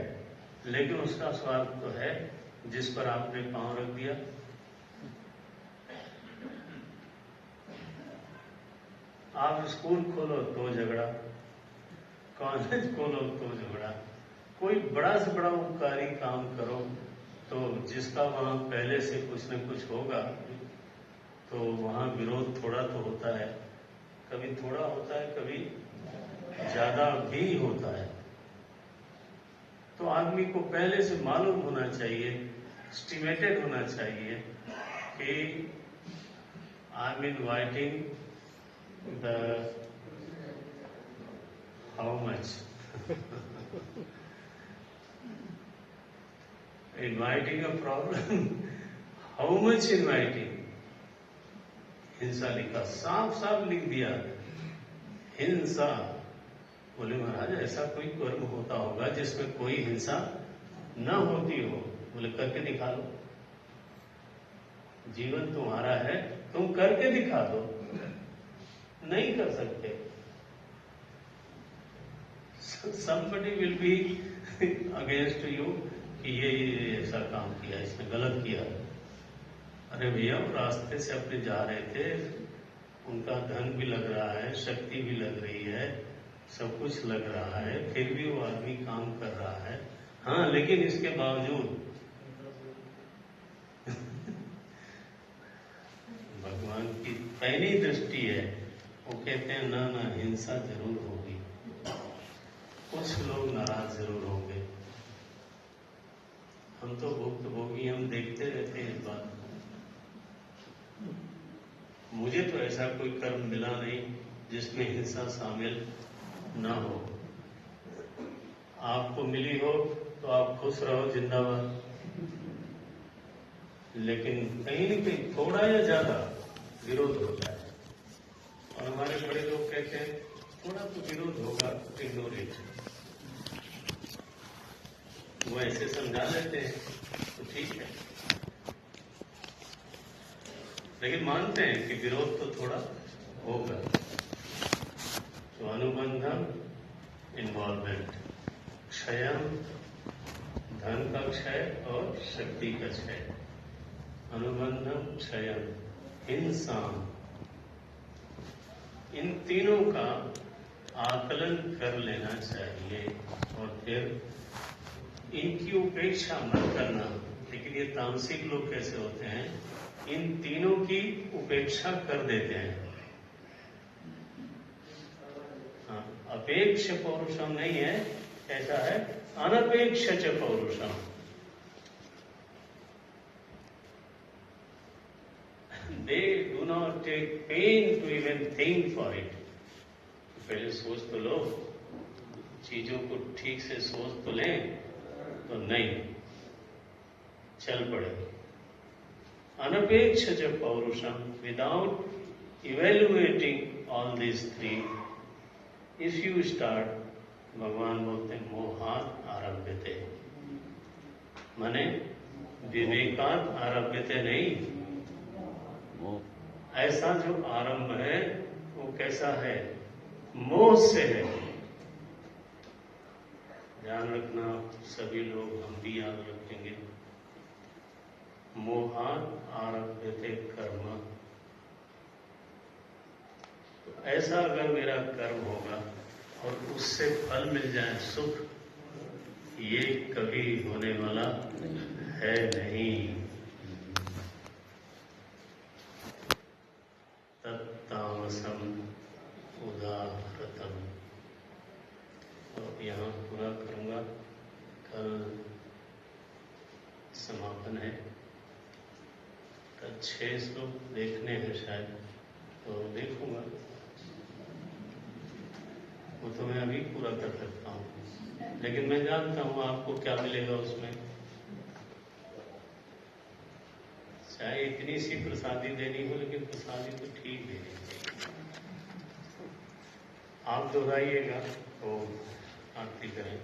लेकिन उसका स्वार्थ तो है जिस पर आपने पांव रख दिया। आप स्कूल खोलो तो झगड़ा, कॉलेज खोलो तो झगड़ा, कोई बड़ा से बड़ा उपकारी काम करो तो जिसका वहां पहले से कुछ न कुछ होगा तो वहां विरोध थोड़ा तो होता है। कभी थोड़ा होता है, कभी ज्यादा भी होता है। तो आदमी को पहले से मालूम होना चाहिए, एस्टिमेटेड होना चाहिए कि I am inviting the how much inviting a problem, how much inviting. हिंसा लिखा, साफ साफ लिख दिया हिंसा। बोले महाराज ऐसा कोई कर्म होता होगा जिसमें कोई हिंसा न होती हो? बोले करके दिखा दो, जीवन तुम्हारा है, तुम करके दिखा दो। नहीं कर सकते, somebody will be against you कि ये ऐसा काम किया, इसने गलत किया। अरे भैया वो रास्ते से अपने जा रहे थे, उनका धन भी लग रहा है, शक्ति भी लग रही है, सब कुछ लग रहा है, फिर भी वो आदमी काम कर रहा है। हाँ, लेकिन इसके बावजूद भगवान की पहली दृष्टि है, वो कहते हैं ना ना हिंसा जरूर होगी, कुछ लोग नाराज जरूर होंगे। हम तो भुक्तभोगी, हम देखते रहते हैं इस बात। मुझे तो ऐसा कोई कर्म मिला नहीं जिसमें हिंसा शामिल ना हो। आपको मिली हो तो आप खुश रहो, जिंदाबाद। लेकिन कहीं न कहीं थोड़ा या ज्यादा विरोध होता है, और हमारे बड़े लोग कहते हैं थोड़ा तो विरोध होगा, इग्नोर इट। वो ऐसे समझा लेते हैं तो ठीक है, लेकिन मानते हैं कि विरोध तो थोड़ा होगा। तो अनुबंधम इन्वॉल्वमेंट, क्षयम धन का क्षय और शक्ति का क्षय। अनुबंधम क्षयम हिंसा, इन तीनों का आकलन कर लेना चाहिए और फिर इनकी उपेक्षा मत करना। लेकिन ये तामसिक लोग कैसे होते हैं, इन तीनों की उपेक्षा कर देते हैं। हाँ, अपेक्ष पौरुषम नहीं है, ऐसा है अनपेक्ष च पौरुषम। They do not take pain to even think for it. पहले सोच तो लो, चीजों को ठीक से सोच तो लें, तो नहीं चल पड़े। अनपेक्ष च पौरुषम, without evaluating all this three, if you start, भगवान बोलते हैं मोहात आरभ्यते, माने विवेकात आरभ्यते नहीं, ऐसा जो आरंभ है वो कैसा है, मोह से है। ध्यान रखना सभी लोग, हम भी याद रखेंगे। मोहात आरभ्यते कर्म, तो ऐसा अगर मेरा कर्म होगा और उससे फल मिल जाए सुख, ये कभी होने वाला है नहीं। तत्तामसम उदाहृतम। तो यहाँ पूरा करूंगा, कल समापन है, कल 6 श्लोक देखने हैं शायद, तो देखूंगा, वो तो मैं अभी पूरा कर सकता हूँ, लेकिन मैं जानता हूँ आपको क्या मिलेगा उसमें। चाहे इतनी सी प्रसादी देनी हो, लेकिन प्रसादी तो ठीक देनी चाहिए। आप दोहराइएगा तो आरती करें।